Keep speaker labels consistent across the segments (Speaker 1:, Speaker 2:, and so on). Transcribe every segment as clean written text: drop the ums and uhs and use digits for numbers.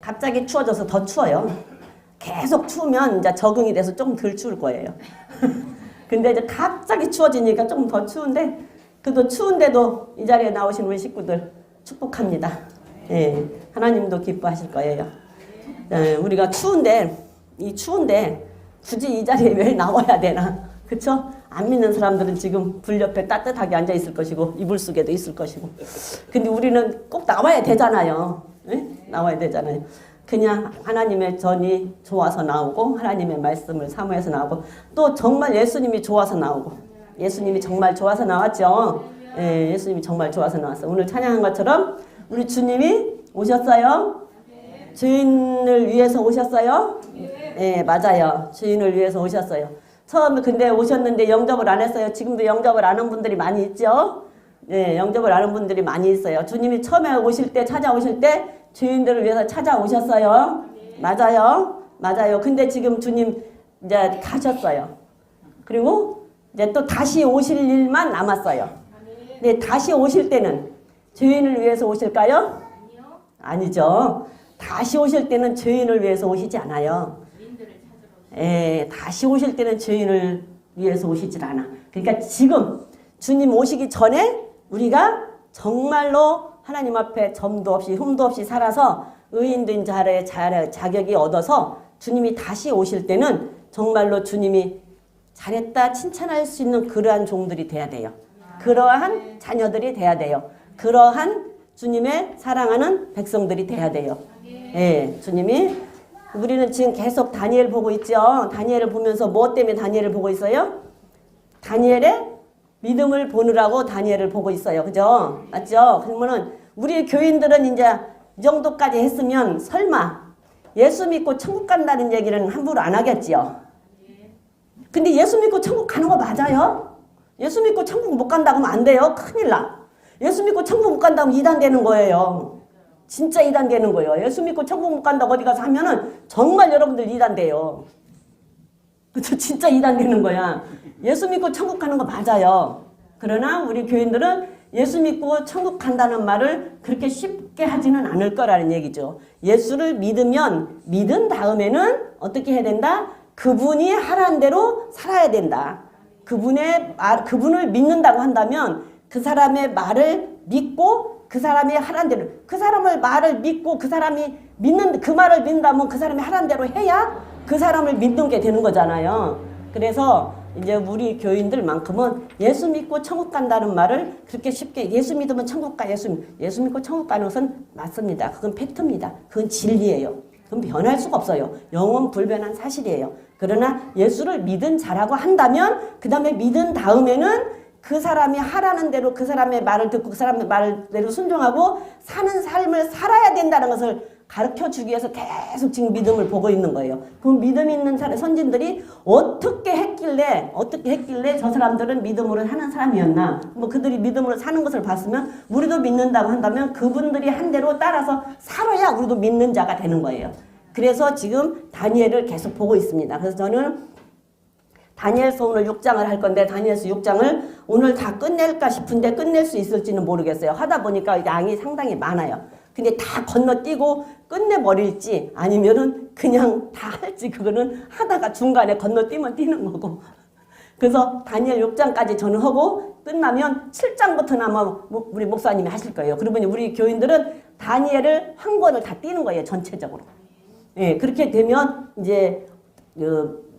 Speaker 1: 갑자기 추워져서 더 추워요. 계속 추우면 이제 적응이 돼서 조금 덜 추울 거예요. 근데 이제 갑자기 추워지니까 조금 더 추운데, 그래도 추운데도 이 자리에 나오신 우리 식구들 축복합니다. 예, 하나님도 기뻐하실 거예요. 예, 우리가 추운데 굳이 이 자리에 왜 나와야 되나? 그쵸? 안 믿는 사람들은 지금 불 옆에 따뜻하게 앉아 있을 것이고 이불 속에도 있을 것이고, 근데 우리는 꼭 나와야 되잖아요. 예? 나와야 되잖아요. 그냥 하나님의 전이 좋아서 나오고 하나님의 말씀을 사모해서 나오고 또 정말 예수님이 좋아서 나오고, 예수님이 정말 좋아서 나왔죠. 예, 예수님이 정말 좋아서 나왔어요. 오늘 찬양한 것처럼 우리 주님이 오셨어요? 주인을 위해서 오셨어요? 예, 맞아요. 주인을 위해서 오셨어요. 처음에 근데 오셨는데 영접을 안 했어요. 지금도 영접을 안 한 분들이 많이 있죠? 예, 영접을 안 한 분들이 많이 있어요. 주님이 처음에 오실 때, 찾아오실 때 주인들을 위해서 찾아오셨어요. 맞아요. 맞아요. 근데 지금 주님 이제 가셨어요. 그리고 이제 또 다시 오실 일만 남았어요. 근데 다시 오실 때는 주인을 위해서 오실까요? 아니죠. 다시 오실 때는 주인을 위해서 오시지 않아요. 예, 다시 오실 때는 주인을 위해서 오시질 않아. 그러니까 지금 주님 오시기 전에 우리가 정말로 하나님 앞에 점도 없이 흠도 없이 살아서 의인된 자격이 얻어서 주님이 다시 오실 때는 정말로 주님이 잘했다 칭찬할 수 있는 그러한 종들이 돼야 돼요. 그러한 자녀들이 돼야 돼요. 그러한 주님의 사랑하는 백성들이 돼야 돼요. 예, 주님이, 우리는 지금 계속 다니엘 보고 있죠. 다니엘을 보면서 뭐 때문에 다니엘을 보고 있어요? 다니엘의 믿음을 보느라고 다니엘을 보고 있어요. 그죠? 맞죠? 그러면은 우리 교인들은 이제 이 정도까지 했으면 설마 예수 믿고 천국 간다는 얘기는 함부로 안 하겠지요. 근데 예수 믿고 천국 가는 거 맞아요? 예수 믿고 천국 못 간다고 하면 안 돼요. 큰일 나. 예수 믿고 천국 못 간다면 이단되는 거예요. 진짜 이단되는 거예요. 예수 믿고 천국 못 간다고 어디 가서 하면은 정말 여러분들 이단돼요. 그쵸? 진짜 이단되는 거야. 예수 믿고 천국 가는 거 맞아요. 그러나 우리 교인들은 예수 믿고 천국 간다는 말을 그렇게 쉽게 하지는 않을 거라는 얘기죠. 예수를 믿으면 믿은 다음에는 어떻게 해야 된다? 그분이 하라는 대로 살아야 된다. 그분을 믿는다고 한다면 그 사람의 말을 믿고 그 사람이 하라는 대로, 그 사람의 말을 믿고 그 사람이 믿는, 그 말을 믿는다면 그 사람이 하라는 대로 해야 그 사람을 믿는 게 되는 거잖아요. 그래서 이제 우리 교인들만큼은 예수 믿고 천국 간다는 말을 그렇게 쉽게, 예수 믿으면 천국 가, 예수 믿고 천국 가는 것은 맞습니다. 그건 팩트입니다. 그건 진리예요. 그건 변할 수가 없어요. 영원 불변한 사실이에요. 그러나 예수를 믿은 자라고 한다면 그 다음에 믿은 다음에는 그 사람이 하라는 대로 그 사람의 말을 듣고 그 사람의 말대로 순종하고 사는 삶을 살아야 된다는 것을 가르쳐주기 위해서 계속 지금 믿음을 보고 있는 거예요. 그 믿음 있는 선진들이 어떻게 했길래 저 사람들은 믿음으로 사는 사람이었나, 뭐 그들이 믿음으로 사는 것을 봤으면 우리도 믿는다고 한다면 그분들이 한 대로 따라서 살아야 우리도 믿는 자가 되는 거예요. 그래서 지금 다니엘을 계속 보고 있습니다. 그래서 저는 다니엘서 오늘 6장을 할 건데 다니엘서 6장을 오늘 다 끝낼까 싶은데 끝낼 수 있을지는 모르겠어요. 하다 보니까 양이 상당히 많아요. 근데 다 건너뛰고 끝내버릴지 아니면은 그냥 다 할지 그거는 하다가 중간에 건너뛰면 뛰는 거고. 그래서 다니엘 6장까지 저는 하고 끝나면 7장부터는 아마 우리 목사님이 하실 거예요. 그러면 우리 교인들은 다니엘을 한 권을 다 띄는 거예요. 전체적으로. 예, 그렇게 되면 이제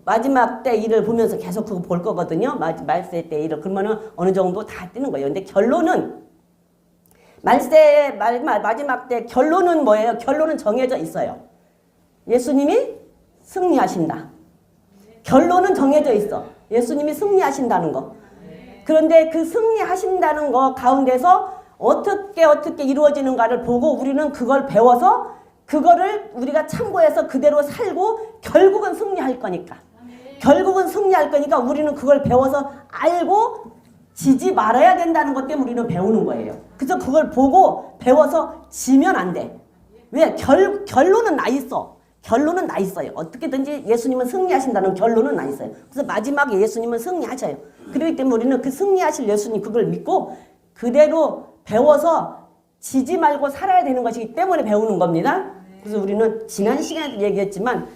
Speaker 1: 마지막 때 일을 보면서 계속 그거 볼 거거든요. 말세 때 일을. 그러면은 어느 정도 다 뜨는 거예요. 근데 결론은 마지막 때 결론은 뭐예요? 결론은 정해져 있어요. 예수님이 승리하신다. 결론은 정해져 있어. 예수님이 승리하신다는 거. 그런데 그 승리하신다는 거 가운데서 어떻게 이루어지는가를 보고 우리는 그걸 배워서 그거를 우리가 참고해서 그대로 살고 결국은 승리할 거니까. 결국은 승리할 거니까 우리는 그걸 배워서 알고 지지 말아야 된다는 것 때문에 우리는 배우는 거예요. 그래서 그걸 보고 배워서 지면 안 돼. 왜? 결론은 나 있어. 결론은 나 있어요. 어떻게든지 예수님은 승리하신다는 결론은 나 있어요. 그래서 마지막에 예수님은 승리하셔요. 그렇기 때문에 우리는 그 승리하실 예수님 그걸 믿고 그대로 배워서 지지 말고 살아야 되는 것이기 때문에 배우는 겁니다. 그래서 우리는 지난 시간에도 얘기했지만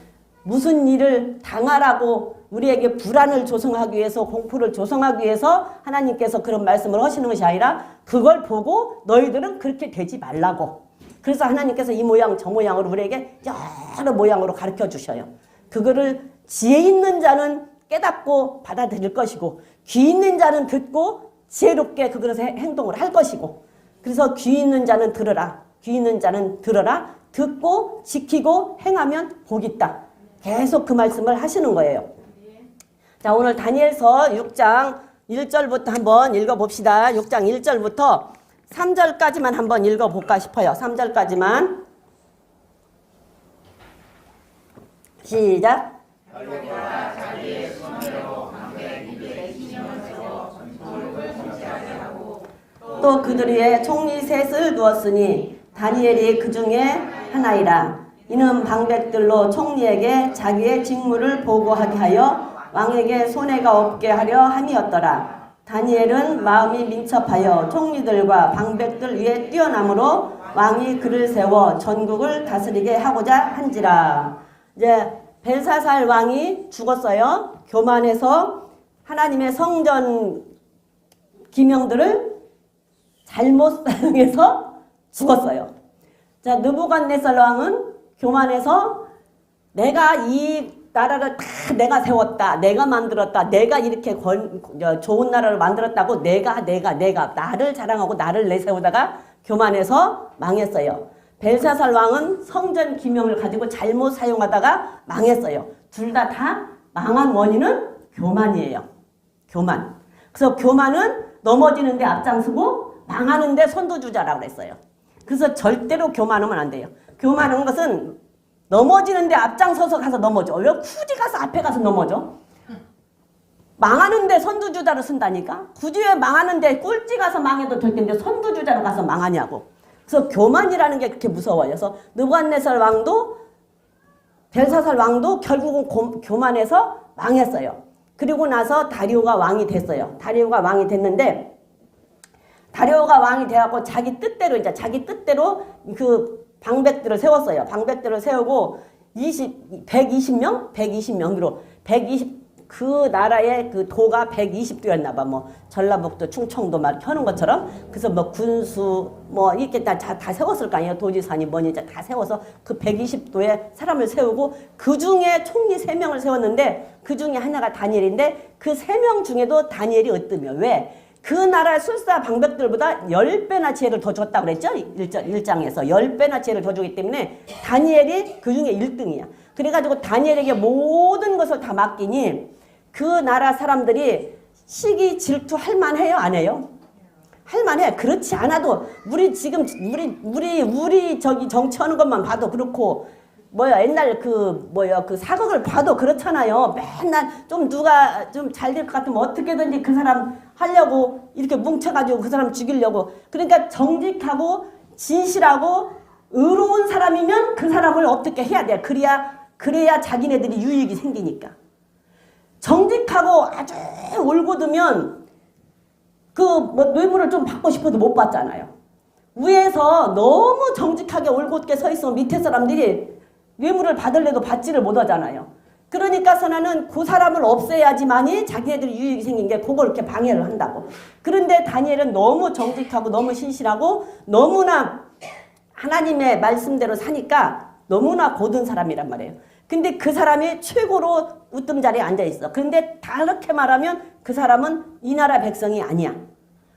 Speaker 1: 무슨 일을 당하라고 우리에게 불안을 조성하기 위해서 공포를 조성하기 위해서 하나님께서 그런 말씀을 하시는 것이 아니라 그걸 보고 너희들은 그렇게 되지 말라고. 그래서 하나님께서 이 모양 저 모양으로 우리에게 여러 모양으로 가르쳐 주셔요. 그거를 지혜 있는 자는 깨닫고 받아들일 것이고 귀 있는 자는 듣고 지혜롭게 그것에 행동을 할 것이고 그래서 귀 있는 자는 들으라. 귀 있는 자는 들어라. 듣고 지키고 행하면 복이 있다. 계속 그 말씀을 하시는 거예요. 자, 오늘 다니엘서 6장 1절부터 한번 읽어봅시다. 6장 1절부터 3절까지만 한번 읽어볼까 싶어요. 3절까지만. 시작. 또 그들 위에 총리 셋을 두었으니 다니엘이 그 중에 하나이라. 이는 방백들로 총리에게 자기의 직무를 보고하게 하여 왕에게 손해가 없게 하려 함이었더라. 다니엘은 마음이 민첩하여 총리들과 방백들 위에 뛰어남으로 왕이 그를 세워 전국을 다스리게 하고자 한지라. 이제 벨사살 왕이 죽었어요. 교만해서 하나님의 성전 기명들을 잘못 사용해서 죽었어요. 자, 느부갓네살 왕은 교만해서 내가 이 나라를 다 내가 세웠다. 내가 만들었다. 내가 이렇게 좋은 나라를 만들었다고 내가 나를 자랑하고 나를 내세우다가 교만해서 망했어요. 벨사살 왕은 성전 기명을 가지고 잘못 사용하다가 망했어요. 둘 다 망한 원인은 교만이에요. 교만. 그래서 교만은 넘어지는데 앞장서고 망하는데 선두주자라고 그랬어요. 그래서 절대로 교만하면 안 돼요. 교만한 것은 넘어지는데 앞장서서 가서 넘어져. 왜 굳이 가서 앞에 가서 넘어져? 망하는데 선두주자로 쓴다니까? 굳이 왜 망하는데 꼴찌 가서 망해도 될 텐데 선두주자로 가서 망하냐고. 그래서 교만이라는 게 그렇게 무서워요. 그래서 느부갓네살 왕도 벨사살 왕도 결국은 교만해서 망했어요. 그리고 나서 다리오가 왕이 됐어요. 다리오가 왕이 됐는데 다리오가 왕이 돼갖고 자기 뜻대로 그 방백들을 세웠어요. 방백들을 세우고 120명으로 그 나라의 그 도가 120도였나 봐. 뭐 전라북도, 충청도 막 켜는 것처럼. 그래서 뭐 군수 뭐 이렇게 다 세웠을 거 아니에요. 도지사니 뭐니 다 세워서 그 120도에 사람을 세우고 그 중에 총리 3명을 세웠는데 그 중에 하나가 다니엘인데 그 3명 중에도 다니엘이 으뜸이에요. 왜? 그 나라 술사 방백들보다 10배나 지혜를 더 줬다고 그랬죠? 1장에서 10배나 지혜를 더 주기 때문에 다니엘이 그 중에 1등이야. 그래가지고 다니엘에게 모든 것을 다 맡기니 그 나라 사람들이 시기 질투 할 만해요? 안 해요? 할 만해. 그렇지 않아도 우리 지금 우리 저기 정치하는 것만 봐도 그렇고 옛날 그 사극을 봐도 그렇잖아요. 맨날 좀 누가 좀 잘 될 것 같으면 어떻게든지 그 사람 하려고 이렇게 뭉쳐가지고 그 사람 죽이려고. 그러니까 정직하고 진실하고 의로운 사람이면 그 사람을 어떻게 해야 돼. 그래야 자기네들이 유익이 생기니까. 정직하고 아주 올곧으면 뇌물을 좀 받고 싶어도 못 받잖아요. 위에서 너무 정직하게 올곧게 서 있으면 밑에 사람들이 뇌물을 받을래도 받지를 못하잖아요. 그러니까 선하는 그 사람을 없애야지만이 자기네들이 유익이 생긴 게 그걸 이렇게 방해를 한다고. 그런데 다니엘은 너무 정직하고 너무 신실하고 너무나 하나님의 말씀대로 사니까 너무나 고든 사람이란 말이에요. 근데 그 사람이 최고로 으뜸 자리에 앉아 있어. 그런데 다르게 말하면 그 사람은 이 나라 백성이 아니야.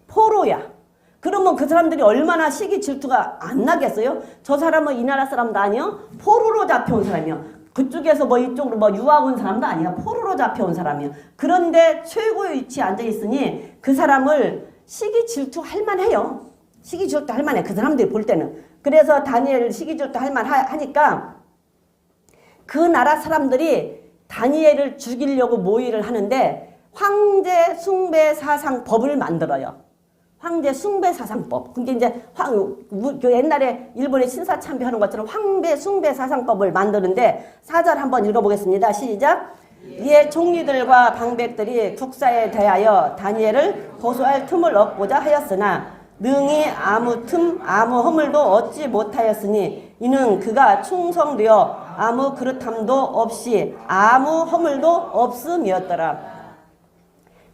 Speaker 1: 포로야. 그러면 그 사람들이 얼마나 시기 질투가 안 나겠어요? 저 사람은 이 나라 사람도 아니요. 포로로 잡혀온 사람이요. 그쪽에서 이쪽으로 유학 온 사람도 아니야. 포로로 잡혀온 사람이요. 그런데 최고의 위치에 앉아 있으니 그 사람을 시기 질투할 만해요. 시기 질투 할 만해. 그 사람들이 볼 때는. 그래서 다니엘 시기 질투 할 만하니까 그 나라 사람들이 다니엘을 죽이려고 모의를 하는데 황제 숭배 사상법을 만들어요. 황제 숭배 사상법. 그게 이제 옛날에 일본의 신사참배 하는 것처럼 황제 숭배 사상법을 만드는데 4절 한번 읽어보겠습니다. 시작. 이에 총리들과 방백들이 국사에 대하여 다니엘을 고소할 틈을 얻고자 하였으나 능히 아무 허물도 얻지 못하였으니 이는 그가 충성되어 아무 그릇함도 없이 아무 허물도 없음이었더라.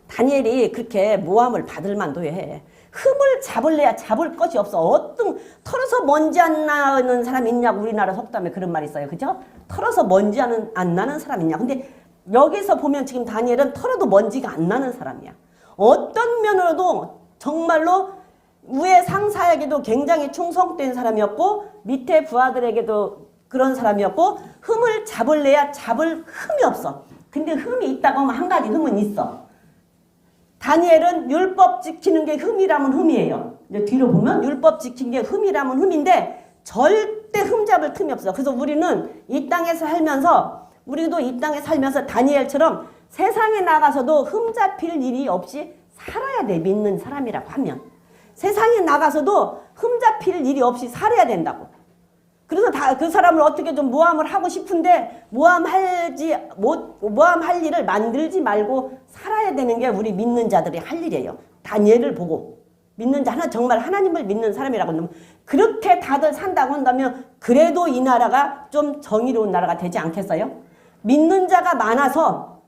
Speaker 1: 다니엘이 그렇게 모함을 받을 만도 해. 흠을 잡을래야 잡을 것이 없어. 어떤 털어서 먼지 안 나는 사람이 있냐고 우리나라 속담에 그런 말이 있어요. 그죠? 털어서 먼지 안 나는 사람이 있냐. 근데 여기서 보면 지금 다니엘은 털어도 먼지가 안 나는 사람이야. 어떤 면으로도 정말로 위에 상사에게도 굉장히 충성된 사람이었고 밑에 부하들에게도 그런 사람이었고 흠을 잡을래야 잡을 흠이 없어. 근데 흠이 있다고 하면 한 가지 흠은 있어. 다니엘은 율법 지키는 게 흠이라면 흠이에요. 이제 뒤로 보면 율법 지킨 게 흠이라면 흠인데 절대 흠 잡을 틈이 없어. 그래서 우리는 이 땅에서 살면서 우리도 이 땅에 살면서 다니엘처럼 세상에 나가서도 흠 잡힐 일이 없이 살아야 돼. 믿는 사람이라고 하면. 세상에 나가서도 흠 잡힐 일이 없이 살아야 된다고. 그래서 그 사람을 어떻게 좀 모함을 하고 싶은데 모함할 일을 만들지 말고 살아야 되는 게 우리 믿는 자들이 할 일이에요. 다니엘을 보고 믿는 자 정말 하나님을 믿는 사람이라고 하면 그렇게 다들 산다고 한다면 그래도 이 나라가 좀 정의로운 나라가 되지 않겠어요? 믿는 자가 많아서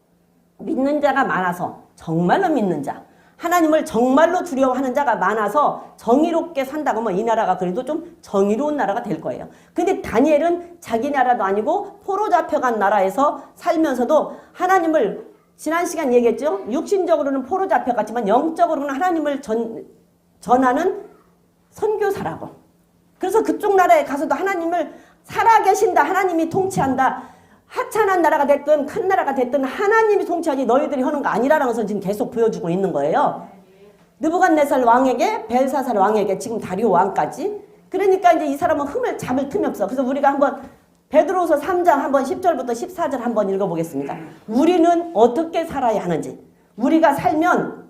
Speaker 1: 정말로 믿는 자 하나님을 정말로 두려워하는 자가 많아서 정의롭게 산다고 하면 이 나라가 그래도 좀 정의로운 나라가 될 거예요. 근데 다니엘은 자기 나라도 아니고 포로 잡혀간 나라에서 살면서도 하나님을 지난 시간 얘기했죠. 육신적으로는 포로 잡혀갔지만 영적으로는 하나님을 전하는 선교사라고. 그래서 그쪽 나라에 가서도 하나님을 살아계신다. 하나님이 통치한다. 하찮은 나라가 됐든 큰 나라가 됐든 하나님이 통치하지 너희들이 하는 거 아니라는 것을 지금 계속 보여주고 있는 거예요. 느부갓네살 왕에게 벨사살 왕에게 지금 다리오 왕까지. 그러니까 이제 이 사람은 흠을 잡을 틈이 없어. 그래서 우리가 한번 베드로후서 3장 한번 10절부터 14절 한번 읽어보겠습니다. 우리는 어떻게 살아야 하는지. 우리가 살면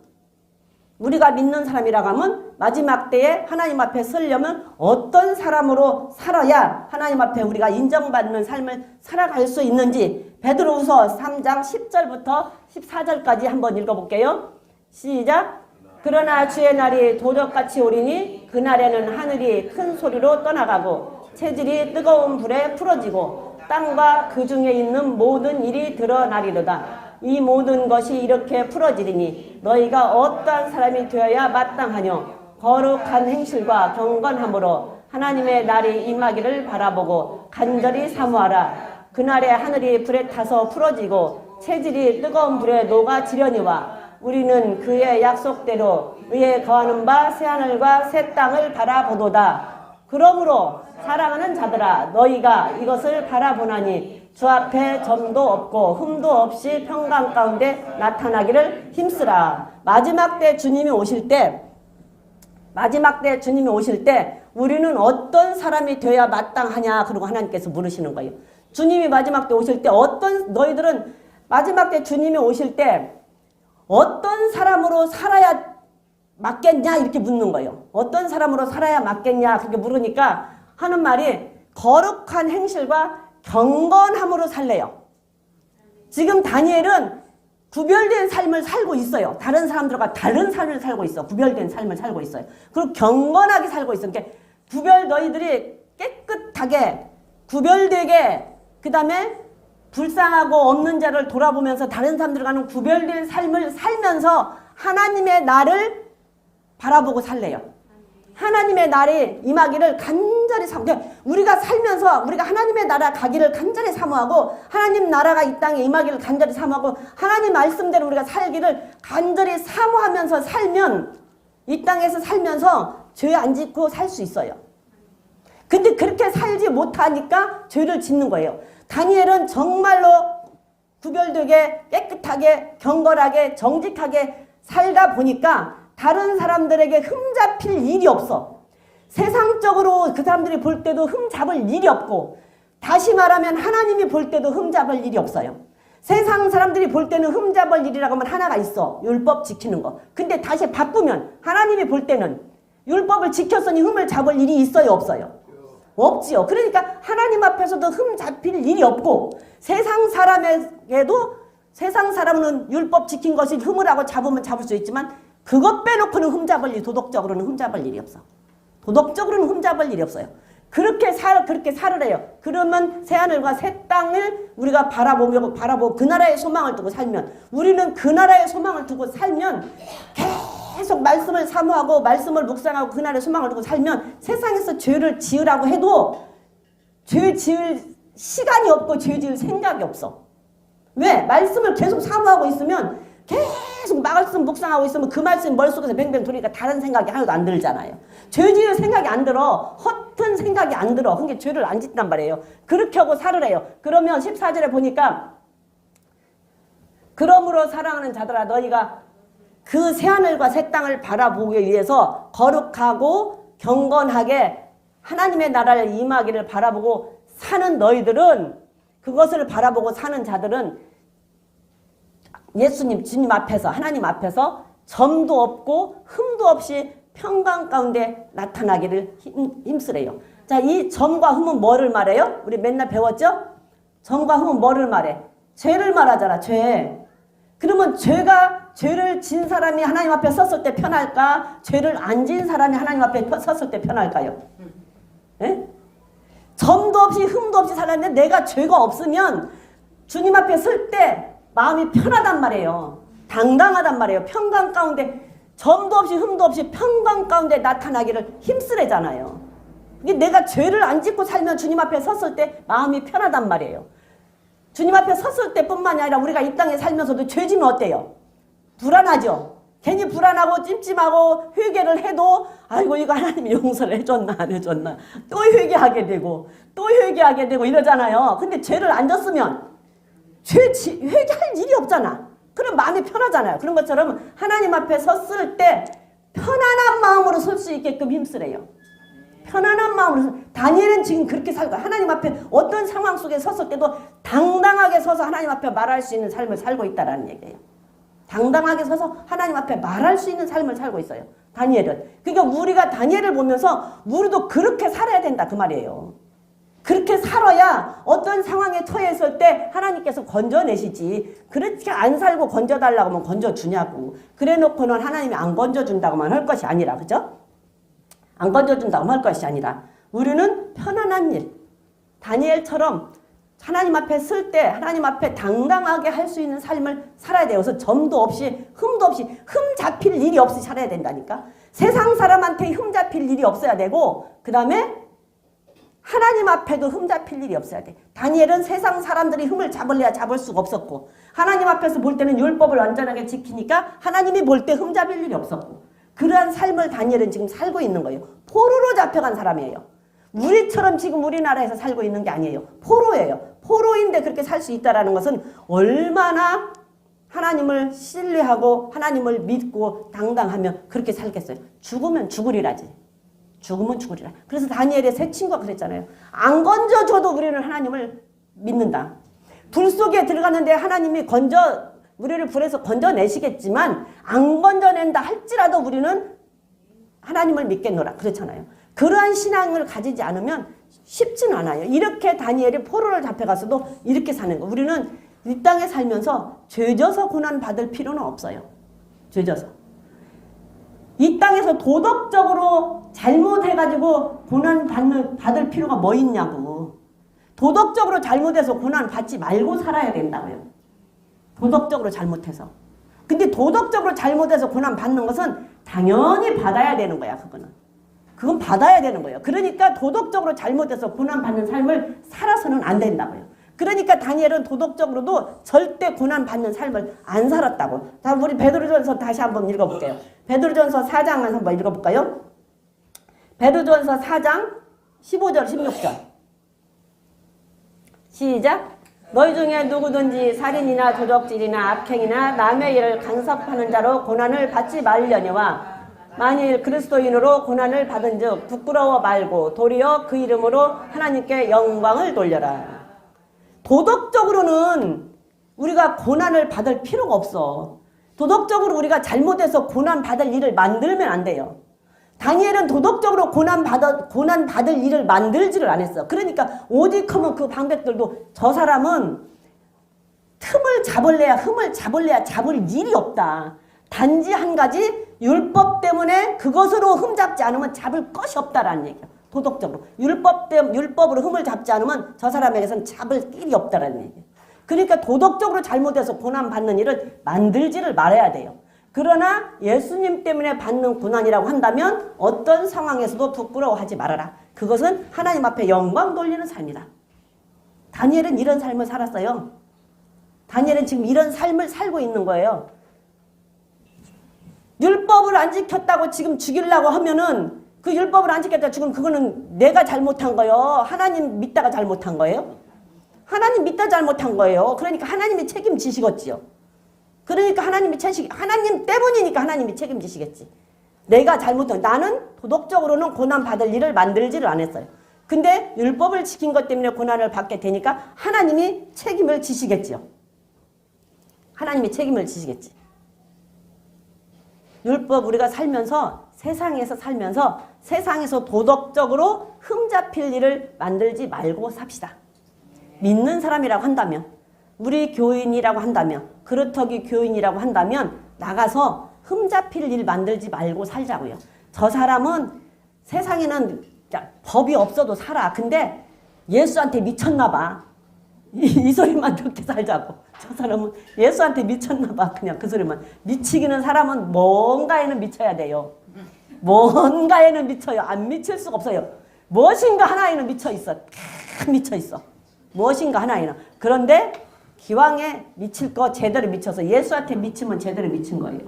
Speaker 1: 우리가 믿는 사람이라고 하면 마지막 때에 하나님 앞에 서려면 어떤 사람으로 살아야 하나님 앞에 우리가 인정받는 삶을 살아갈 수 있는지 베드로후서 3장 10절부터 14절까지 한번 읽어볼게요. 시작. 그러나 주의 날이 도적같이 오리니 그날에는 하늘이 큰 소리로 떠나가고 체질이 뜨거운 불에 풀어지고 땅과 그 중에 있는 모든 일이 드러나리로다. 이 모든 것이 이렇게 풀어지리니 너희가 어떠한 사람이 되어야 마땅하뇨. 거룩한 행실과 경건함으로 하나님의 날이 임하기를 바라보고 간절히 사모하라. 그날에 하늘이 불에 타서 풀어지고 체질이 뜨거운 불에 녹아지려니와 우리는 그의 약속대로 의에 거하는 바 새하늘과 새 땅을 바라보도다. 그러므로 사랑하는 자들아 너희가 이것을 바라보나니 주 앞에 점도 없고 흠도 없이 평강 가운데 나타나기를 힘쓰라. 마지막 때 주님이 오실 때 우리는 어떤 사람이 되어야 마땅하냐 그러고 하나님께서 물으시는 거예요. 주님이 마지막 때 오실 때 너희들은 마지막 때 주님이 오실 때 어떤 사람으로 살아야 맞겠냐 이렇게 묻는 거예요. 어떤 사람으로 살아야 맞겠냐 그렇게 물으니까 하는 말이 거룩한 행실과 경건함으로 살래요. 지금 다니엘은 구별된 삶을 살고 있어요. 다른 사람들과 다른 삶을 살고 있어. 구별된 삶을 살고 있어요. 그리고 경건하게 살고 있어요. 그러니까 너희들이 깨끗하게 구별되게 그 다음에 불쌍하고 없는 자를 돌아보면서 다른 사람들과는 구별된 삶을 살면서 하나님의 나를 바라보고 살래요. 하나님의 날이 임하기를 간절히 사모하고 우리가 살면서 우리가 하나님의 나라 가기를 간절히 사모하고 하나님 나라가 이 땅에 임하기를 간절히 사모하고 하나님 말씀대로 우리가 살기를 간절히 사모하면서 살면 이 땅에서 살면서 죄 안 짓고 살 수 있어요. 근데 그렇게 살지 못하니까 죄를 짓는 거예요. 다니엘은 정말로 구별되게 깨끗하게 경건하게 정직하게 살다 보니까 다른 사람들에게 흠잡힐 일이 없어. 세상적으로 그 사람들이 볼 때도 흠잡을 일이 없고 다시 말하면 하나님이 볼 때도 흠잡을 일이 없어요. 세상 사람들이 볼 때는 흠잡을 일이라고 하면 하나가 있어. 율법 지키는 거. 근데 다시 바꾸면 하나님이 볼 때는 율법을 지켰으니 흠을 잡을 일이 있어요 없어요? 없지요. 그러니까 하나님 앞에서도 흠 잡힐 일이 없고 세상 사람에게도 세상 사람은 율법 지킨 것이 흠을 하고 잡으면 잡을 수 있지만 그것 빼놓고는 흠잡을 일, 도덕적으로는 흠잡을 일이 없어. 도덕적으로는 흠잡을 일이 없어요. 그렇게 살으래요. 그러면 새하늘과 새 땅을 우리가 바라보고 그 나라의 소망을 두고 살면, 우리는 그 나라의 소망을 두고 살면, 계속 말씀을 사모하고 말씀을 묵상하고 그 나라의 소망을 두고 살면, 세상에서 죄를 지으라고 해도 죄 지을 시간이 없고 죄 지을 생각이 없어. 왜? 말씀을 계속 사모하고 있으면, 계속 말씀 묵상하고 있으면 그 말씀이 머릿속에서 뱅뱅 돌리니까 다른 생각이 하나도 안 들잖아요. 죄 지을 생각이 안 들어. 허튼 생각이 안 들어. 그러니까 죄를 안 짓단 말이에요. 그렇게 하고 살으래요. 그러면 14절에 보니까, 그러므로 사랑하는 자들아, 너희가 그 새하늘과 새 땅을 바라보기 위해서 거룩하고 경건하게 하나님의 나라를 임하기를 바라보고 사는 너희들은, 그것을 바라보고 사는 자들은 예수님, 주님 앞에서, 하나님 앞에서 점도 없고 흠도 없이 평강 가운데 나타나기를 힘쓰래요. 자, 이 점과 흠은 뭐를 말해요? 우리 맨날 배웠죠? 점과 흠은 뭐를 말해? 죄를 말하잖아, 죄. 그러면 죄를 진 사람이 하나님 앞에 섰을 때 편할까? 죄를 안 진 사람이 하나님 앞에 섰을 때 편할까요? 예? 점도 없이 흠도 없이 살았는데 내가 죄가 없으면 주님 앞에 설 때 마음이 편하단 말이에요. 당당하단 말이에요. 평강 가운데 점도 없이 흠도 없이 평강 가운데 나타나기를 힘쓰래잖아요. 이게 내가 죄를 안 짓고 살면 주님 앞에 섰을 때 마음이 편하단 말이에요. 주님 앞에 섰을 때뿐만이 아니라 우리가 이 땅에 살면서도 죄 지면 어때요? 불안하죠. 괜히 불안하고 찜찜하고 회개를 해도 아이고 이거 하나님이 용서를 해줬나 안 해줬나 또 회개하게 되고 이러잖아요. 근데 죄를 안 졌으면 회개할 일이 없잖아. 그럼 마음이 편하잖아요. 그런 것처럼 하나님 앞에 섰을 때 편안한 마음으로 설 수 있게끔 힘쓰래요. 편안한 마음으로. 다니엘은 지금 그렇게 살고 하나님 앞에 어떤 상황 속에 섰을 때도 당당하게 서서 하나님 앞에 말할 수 있는 삶을 살고 있다는 얘기예요. 당당하게 서서 하나님 앞에 말할 수 있는 삶을 살고 있어요. 다니엘은. 그러니까 우리가 다니엘을 보면서 우리도 그렇게 살아야 된다 그 말이에요. 그렇게 살아야 어떤 상황에 처했을 때 하나님께서 건져내시지. 그렇게 안 살고 건져달라고 하면 건져주냐고. 그래 놓고는 하나님이 안 건져준다고만 할 것이 아니라, 그죠? 안 건져준다고 할 것이 아니라 우리는 편안한 일, 다니엘처럼 하나님 앞에 설 때 하나님 앞에 당당하게 할 수 있는 삶을 살아야 돼요. 그래서 점도 없이 흠도 없이 흠 잡힐 일이 없이 살아야 된다니까. 세상 사람한테 흠 잡힐 일이 없어야 되고 그 다음에 하나님 앞에도 흠 잡힐 일이 없어야 돼. 다니엘은 세상 사람들이 흠을 잡을래야 잡을 수가 없었고 하나님 앞에서 볼 때는 율법을 완전하게 지키니까 하나님이 볼 때 흠 잡힐 일이 없었고 그러한 삶을 다니엘은 지금 살고 있는 거예요. 포로로 잡혀간 사람이에요. 우리처럼 지금 우리나라에서 살고 있는 게 아니에요. 포로예요. 포로인데 그렇게 살 수 있다는 것은 얼마나 하나님을 신뢰하고 하나님을 믿고 당당하면 그렇게 살겠어요. 죽으면 죽으리라지. 죽으면 죽으리라. 그래서 다니엘의 세 친구가 그랬잖아요. 안 건져줘도 우리는 하나님을 믿는다. 불 속에 들어갔는데 하나님이 우리를 불에서 건져내시겠지만 안 건져낸다 할지라도 우리는 하나님을 믿겠노라. 그렇잖아요. 그러한 신앙을 가지지 않으면 쉽지는 않아요. 이렇게 다니엘이 포로를 잡혀가서도 이렇게 사는 거. 우리는 이 땅에 살면서 죄져서 고난받을 필요는 없어요. 죄져서. 이 땅에서 도덕적으로 잘못해가지고 고난받을 필요가 뭐 있냐고. 도덕적으로 잘못해서 고난받지 말고 살아야 된다고요. 도덕적으로 잘못해서. 근데 도덕적으로 잘못해서 고난받는 것은 당연히 받아야 되는 거야. 그건 받아야 되는 거예요. 그러니까 도덕적으로 잘못해서 고난받는 삶을 살아서는 안 된다고요. 그러니까 다니엘은 도덕적으로도 절대 고난받는 삶을 안 살았다고. 자, 우리 베드로전서 다시 한번 읽어볼게요. 베드로전서 4장만 한번 읽어볼까요? 베드로전서 4장 15절 16절 시작. 너희 중에 누구든지 살인이나 도적질이나 악행이나 남의 일을 간섭하는 자로 고난을 받지 말려니와 만일 그리스도인으로 고난을 받은 즉 부끄러워 말고 도리어 그 이름으로 하나님께 영광을 돌려라. 도덕적으로는 우리가 고난을 받을 필요가 없어. 도덕적으로 우리가 잘못해서 고난받을 일을 만들면 안 돼요. 다니엘은 도덕적으로 고난받을 일을 만들지를 않았어. 그러니까 오직 하면 그 방백들도 저 사람은 흠을 잡을래야 잡을 일이 없다. 단지 한 가지 율법 때문에 그것으로 흠잡지 않으면 잡을 것이 없다라는 얘기야. 도덕적으로. 율법으로 흠을 잡지 않으면 저 사람에게서는 잡을 길이 없다라는 얘기예요. 그러니까 도덕적으로 잘못해서 고난받는 일을 만들지를 말아야 돼요. 그러나 예수님 때문에 받는 고난이라고 한다면 어떤 상황에서도 부끄러워하지 말아라. 그것은 하나님 앞에 영광 돌리는 삶이다. 다니엘은 이런 삶을 살았어요. 다니엘은 지금 이런 삶을 살고 있는 거예요. 율법을 안 지켰다고 지금 죽이려고 하면은 그 율법을 안 지켰다고 지금 그거는 내가 잘못한 거예요. 하나님 믿다가 잘못한 거예요. 하나님 믿다 잘못한 거예요. 그러니까 하나님이 책임지시겠지요. 그러니까 하나님 때문이니까 하나님이 책임지시겠지. 내가 잘못한, 나는 도덕적으로는 고난받을 일을 만들지를 않았어요. 근데 율법을 지킨 것 때문에 고난을 받게 되니까 하나님이 책임을 지시겠지요. 하나님이 책임을 지시겠지. 율법 우리가 살면서 세상에서 살면서 세상에서 도덕적으로 흠잡힐 일을 만들지 말고 삽시다. 믿는 사람이라고 한다면, 우리 교인이라고 한다면, 그렇다기 교인이라고 한다면 나가서 흠잡힐 일 만들지 말고 살자고요. 저 사람은 세상에는 법이 없어도 살아. 근데 예수한테 미쳤나 봐. 이 소리만 듣게 살자고. 저 사람은 예수한테 미쳤나 봐. 그냥 그 소리만. 미치기는 사람은 뭔가에는 미쳐야 돼요. 뭔가에는 미쳐요. 안 미칠 수가 없어요. 무엇인가 하나에는 미쳐 있어. 미쳐 있어. 무엇인가 하나에는. 그런데 기왕에 미칠 거 제대로 미쳐서 예수한테 미치면 제대로 미친 거예요.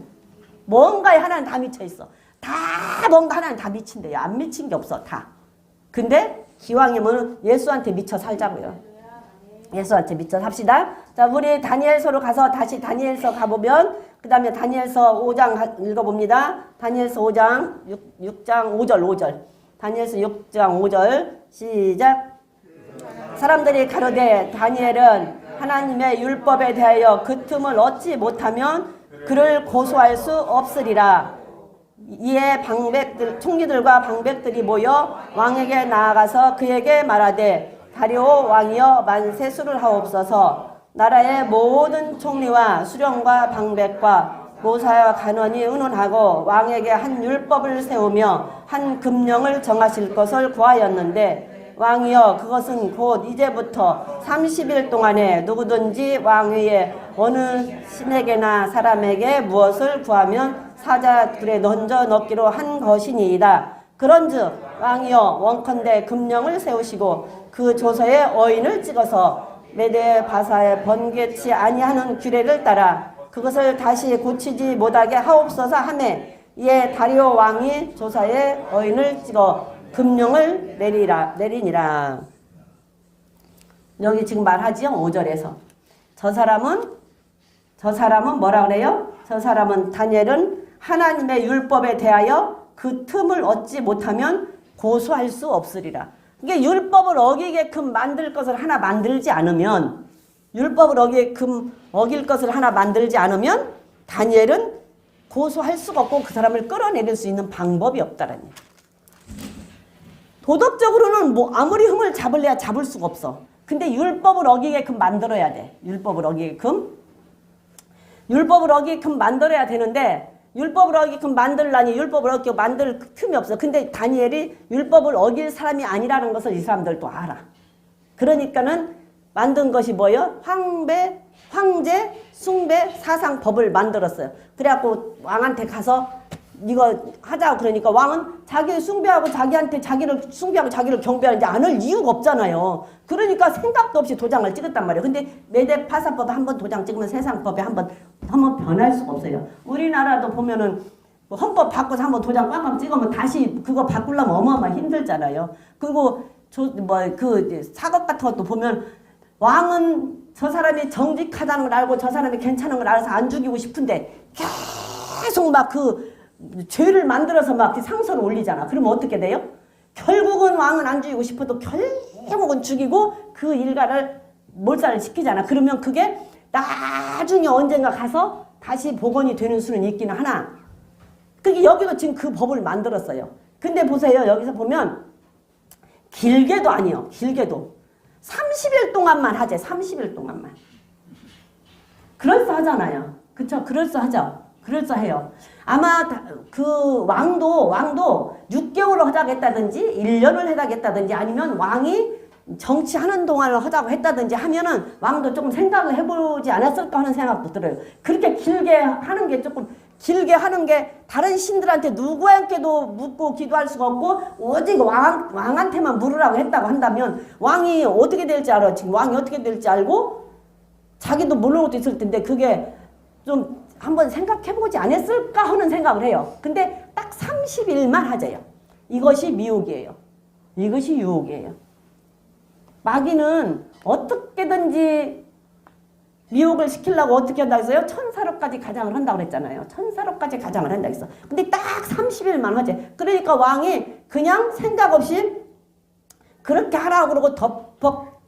Speaker 1: 뭔가에 하나는 다 미쳐 있어. 다 뭔가 하나는 다 미친대요. 안 미친 게 없어. 다. 근데 기왕이면 예수한테 미쳐 살자고요. 예수한테 미쳐 삽시다. 자, 우리 다니엘서로 가서 다시 다니엘서 가보면 그 다음에 다니엘서 5장 읽어봅니다. 다니엘서 5장 6장 5절. 다니엘서 6장 5절 시작. 사람들이 가로되 다니엘은 하나님의 율법에 대하여 그 틈을 얻지 못하면 그를 고소할 수 없으리라. 이에 총리들과 방백들이 모여 왕에게 나아가서 그에게 말하되 다리오 왕이여 만세수를 하옵소서. 나라의 모든 총리와 수령과 방백과 모사와 간원이 의논하고 왕에게 한 율법을 세우며 한 금령을 정하실 것을 구하였는데 왕이여 그것은 곧 이제부터 30일 동안에 누구든지 왕 위에 어느 신에게나 사람에게 무엇을 구하면 사자들에 던져 넣기로 한 것이니이다. 그런즉 왕이여 원컨대 금령을 세우시고 그 조서에 어인을 찍어서 메대 바사에 번개치 아니하는 규례를 따라 그것을 다시 고치지 못하게 하옵소서 하매 이에 다리오 왕이 조서에 어인을 찍어 금령을 내리니라. 여기 지금 말하지요. 5절에서 저 사람은 뭐라 그래요? 저 사람은 다니엘은 하나님의 율법에 대하여 그 틈을 얻지 못하면 고소할 수 없으리라. 이게 율법을 어기게끔 만들 것을 하나 만들지 않으면 율법을 어길 것을 하나 만들지 않으면 다니엘은 고소할 수가 없고 그 사람을 끌어내릴 수 있는 방법이 없다라는 얘기예요. 도덕적으로는 뭐 아무리 흠을 잡을래야 잡을 수가 없어. 근데 율법을 어기게끔 만들어야 돼. 율법을 어기게끔 만들어야 되는데 율법을 어기게끔 만들라니 율법을 어기게끔 만들 틈이 없어. 근데 다니엘이 율법을 어길 사람이 아니라는 것을 이 사람들도 알아. 그러니까는 만든 것이 뭐예요? 황제, 숭배, 사상법을 만들었어요. 그래갖고 왕한테 가서 이거 하자고 그러니까 왕은 자기를 숭배하고 자기를 숭배하고 자기를 경배하는지 않을 이유가 없잖아요. 그러니까 생각도 없이 도장을 찍었단 말이에요. 근데 메대 파사법에 한번 도장 찍으면 세상법에 한번 변할 수가 없어요. 우리나라도 보면은 뭐 헌법 바꿔서 한번 도장 꽝꽝 찍으면 다시 그거 바꾸려면 어마어마하게 힘들잖아요. 그리고 사법 같은 것도 보면 왕은 저 사람이 정직하다는 걸 알고 저 사람이 괜찮은 걸 알아서 안 죽이고 싶은데 계속 막 죄를 만들어서 막 상소를 올리잖아. 그러면 어떻게 돼요? 결국은 왕은 안 죽이고 싶어도 결국은 죽이고 그 일가를 몰살을 시키잖아. 그러면 그게 나중에 언젠가 가서 다시 복원이 되는 수는 있기는 하나. 그게 여기도 지금 그 법을 만들었어요. 근데 보세요. 여기서 보면 길게도 아니요. 길게도 30일 동안만 하재. 30일 동안만. 그럴싸하잖아요. 그쵸? 그럴싸하죠? 그럴싸해요. 아마 그 왕도 6개월을 하자고 했다든지 1년을 하자고 했다든지 아니면 왕이 정치하는 동안을 하자고 했다든지 하면은 왕도 조금 생각을 해보지 않았을까 하는 생각도 들어요. 그렇게 길게 하는 게 조금 길게 하는 게 다른 신들한테 누구한테도 묻고 기도할 수가 없고 오직 왕한테만 물으라고 했다고 한다면 왕이 어떻게 될지 알아. 지금 왕이 어떻게 될지 알고 자기도 모르는 것도 있을 텐데 그게 좀 한번 생각해보지 않았을까 하는 생각을 해요. 근데 딱 30일만 하재요. 이것이 미혹이에요. 이것이 유혹이에요. 마귀는 어떻게든지 미혹을 시키려고 어떻게 한다고 했어요? 천사로까지 가장을 한다고 그랬잖아요. 천사로까지 가장을 한다고 했어. 근데 딱 30일만 하재. 그러니까 왕이 그냥 생각 없이 그렇게 하라고 그러고 덮벅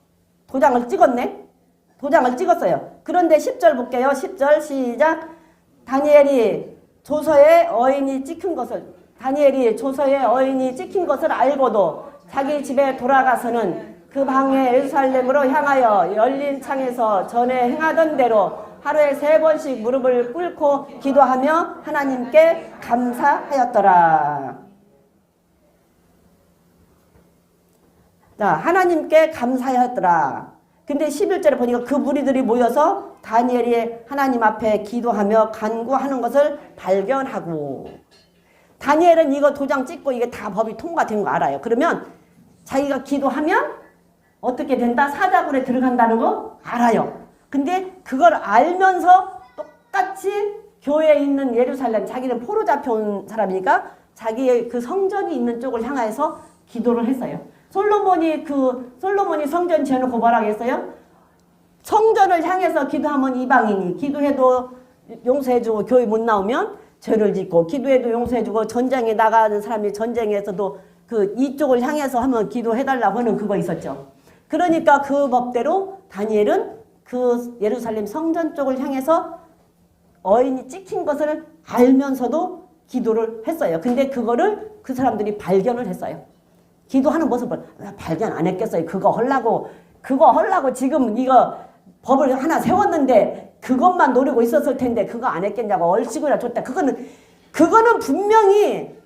Speaker 1: 도장을 찍었네. 도장을 찍었어요. 그런데 10절 볼게요. 10절 시작. 다니엘이 조서에 어인이 찍힌 것을 알고도 자기 집에 돌아가서는 그 방에 예루살렘으로 향하여 열린 창에서 전에 행하던 대로 하루에 3번씩 무릎을 꿇고 기도하며 하나님께 감사하였더라. 자, 하나님께 감사하였더라. 근데 11절에 보니까 그 무리들이 모여서 다니엘이 하나님 앞에 기도하며 간구하는 것을 발견하고, 다니엘은 이거 도장 찍고 이게 다 법이 통과된 거 알아요. 그러면 자기가 기도하면 어떻게 된다? 사자굴에 들어간다는 거 알아요. 근데 그걸 알면서 똑같이 교회에 있는 예루살렘, 자기는 포로 잡혀온 사람이니까 자기의 그 성전이 있는 쪽을 향해서 기도를 했어요. 솔로몬이 성전 지어놓고 뭐라고 했어요? 성전을 향해서 기도하면 이방인이 기도해도 용서해주고 교회 못 나오면 죄를 짓고, 기도해도 용서해주고 전쟁에 나가는 사람이 전쟁에서도 그 이쪽을 향해서 하면 기도해달라고 하는 그거 있었죠. 그러니까 그 법대로 다니엘은 그 예루살렘 성전 쪽을 향해서 어인이 찍힌 것을 알면서도 기도를 했어요. 근데 그거를 그 사람들이 발견을 했어요. 기도하는 모습을 발견 안 했겠어요. 그거 하려고 지금 이거 법을 하나 세웠는데 그것만 노리고 있었을 텐데 그거 안 했겠냐고 얼씨구나 줬다. 그거는 분명히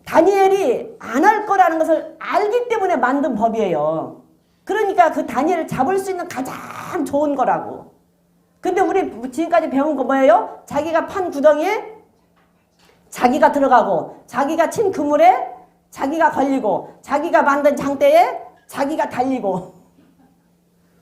Speaker 1: 다니엘이 안 할 거라는 것을 알기 때문에 만든 법이에요. 그러니까 그 다니엘을 잡을 수 있는 가장 좋은 거라고. 근데 우리 지금까지 배운 거 뭐예요? 자기가 판 구덩이에 자기가 들어가고, 자기가 친 그물에 자기가 걸리고, 자기가 만든 장대에 자기가 달리고.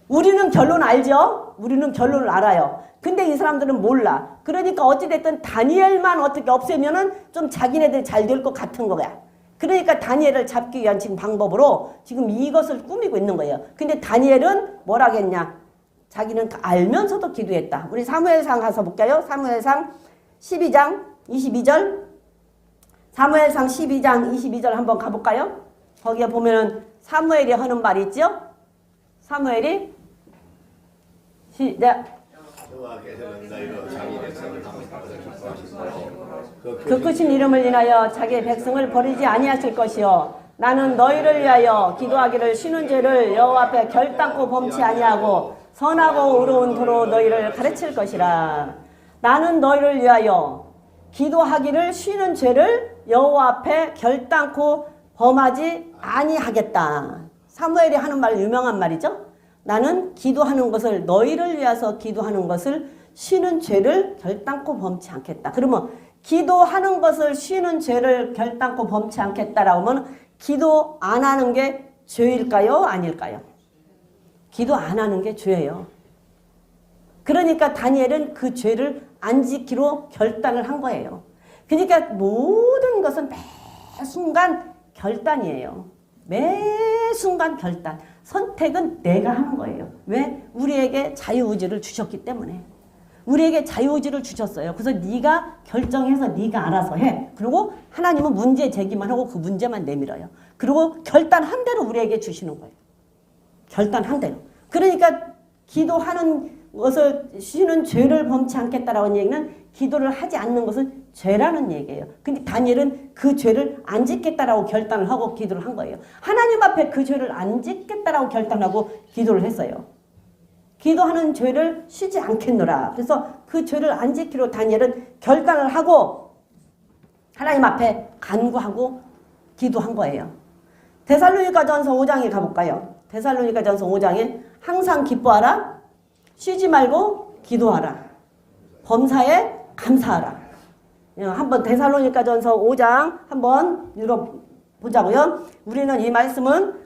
Speaker 1: 우리는 결론 알죠? 우리는 결론을 알아요. 근데 이 사람들은 몰라. 그러니까 어찌됐든 다니엘만 어떻게 없애면은 좀 자기네들이 잘 될 것 같은 거야. 그러니까 다니엘을 잡기 위한 지금 방법으로 지금 이것을 꾸미고 있는 거예요. 근데 다니엘은 뭐라겠냐? 자기는 알면서도 기도했다. 우리 사무엘상 가서 볼까요? 사무엘상 12장 22절. 사무엘상 12장 22절 한번 가볼까요? 거기에 보면은 사무엘이 하는 말이 있죠? 사무엘이 시작. 그 크신 이름을 인하여 자기의 백성을 버리지 아니하실 것이요, 나는 너희를 위하여 기도하기를 쉬는 죄를 여호와 앞에 결단코 범치 아니하고 선하고 의로운 도로 너희를 가르칠 것이라. 나는 너희를 위하여 기도하기를 쉬는 죄를 여호와 앞에 결단코 범하지 아니하겠다. 사무엘이 하는 말 유명한 말이죠. 나는 기도하는 것을, 너희를 위해서 기도하는 것을 쉬는 죄를 결단코 범치 않겠다. 그러면 기도하는 것을 쉬는 죄를 결단코 범치 않겠다라고 하면 기도 안 하는 게 죄일까요? 아닐까요? 기도 안 하는 게 죄예요. 그러니까 다니엘은 그 죄를 안 지키로 결단을 한 거예요. 그러니까 모든 것은 매 순간 결단이에요. 매 순간 결단. 선택은 내가 하는 거예요. 왜? 우리에게 자유의지를 주셨기 때문에. 우리에게 자유의지를 주셨어요. 그래서 네가 결정해서 네가 알아서 해. 그리고 하나님은 문제 제기만 하고 그 문제만 내밀어요. 그리고 결단한 대로 우리에게 주시는 거예요. 결단한 대로. 그러니까 기도하는 것을 쉬는 죄를 범치 않겠다라는 얘기는 기도를 하지 않는 것은 죄라는 얘기예요. 근데 다니엘은 그 죄를 안 짓겠다라고 결단을 하고 기도를 한 거예요. 하나님 앞에 그 죄를 안 짓겠다라고 결단하고 기도를 했어요. 기도하는 죄를 쉬지 않겠노라. 그래서 그 죄를 안 지키려 다니엘은 결단을 하고 하나님 앞에 간구하고 기도한 거예요. 데살로니가전서 5장에 가볼까요? 데살로니가전서 5장에 항상 기뻐하라, 쉬지 말고 기도하라, 범사에 감사하라. 한번 데살로니가전서 5장 한번 읽어보자고요. 우리는 이 말씀은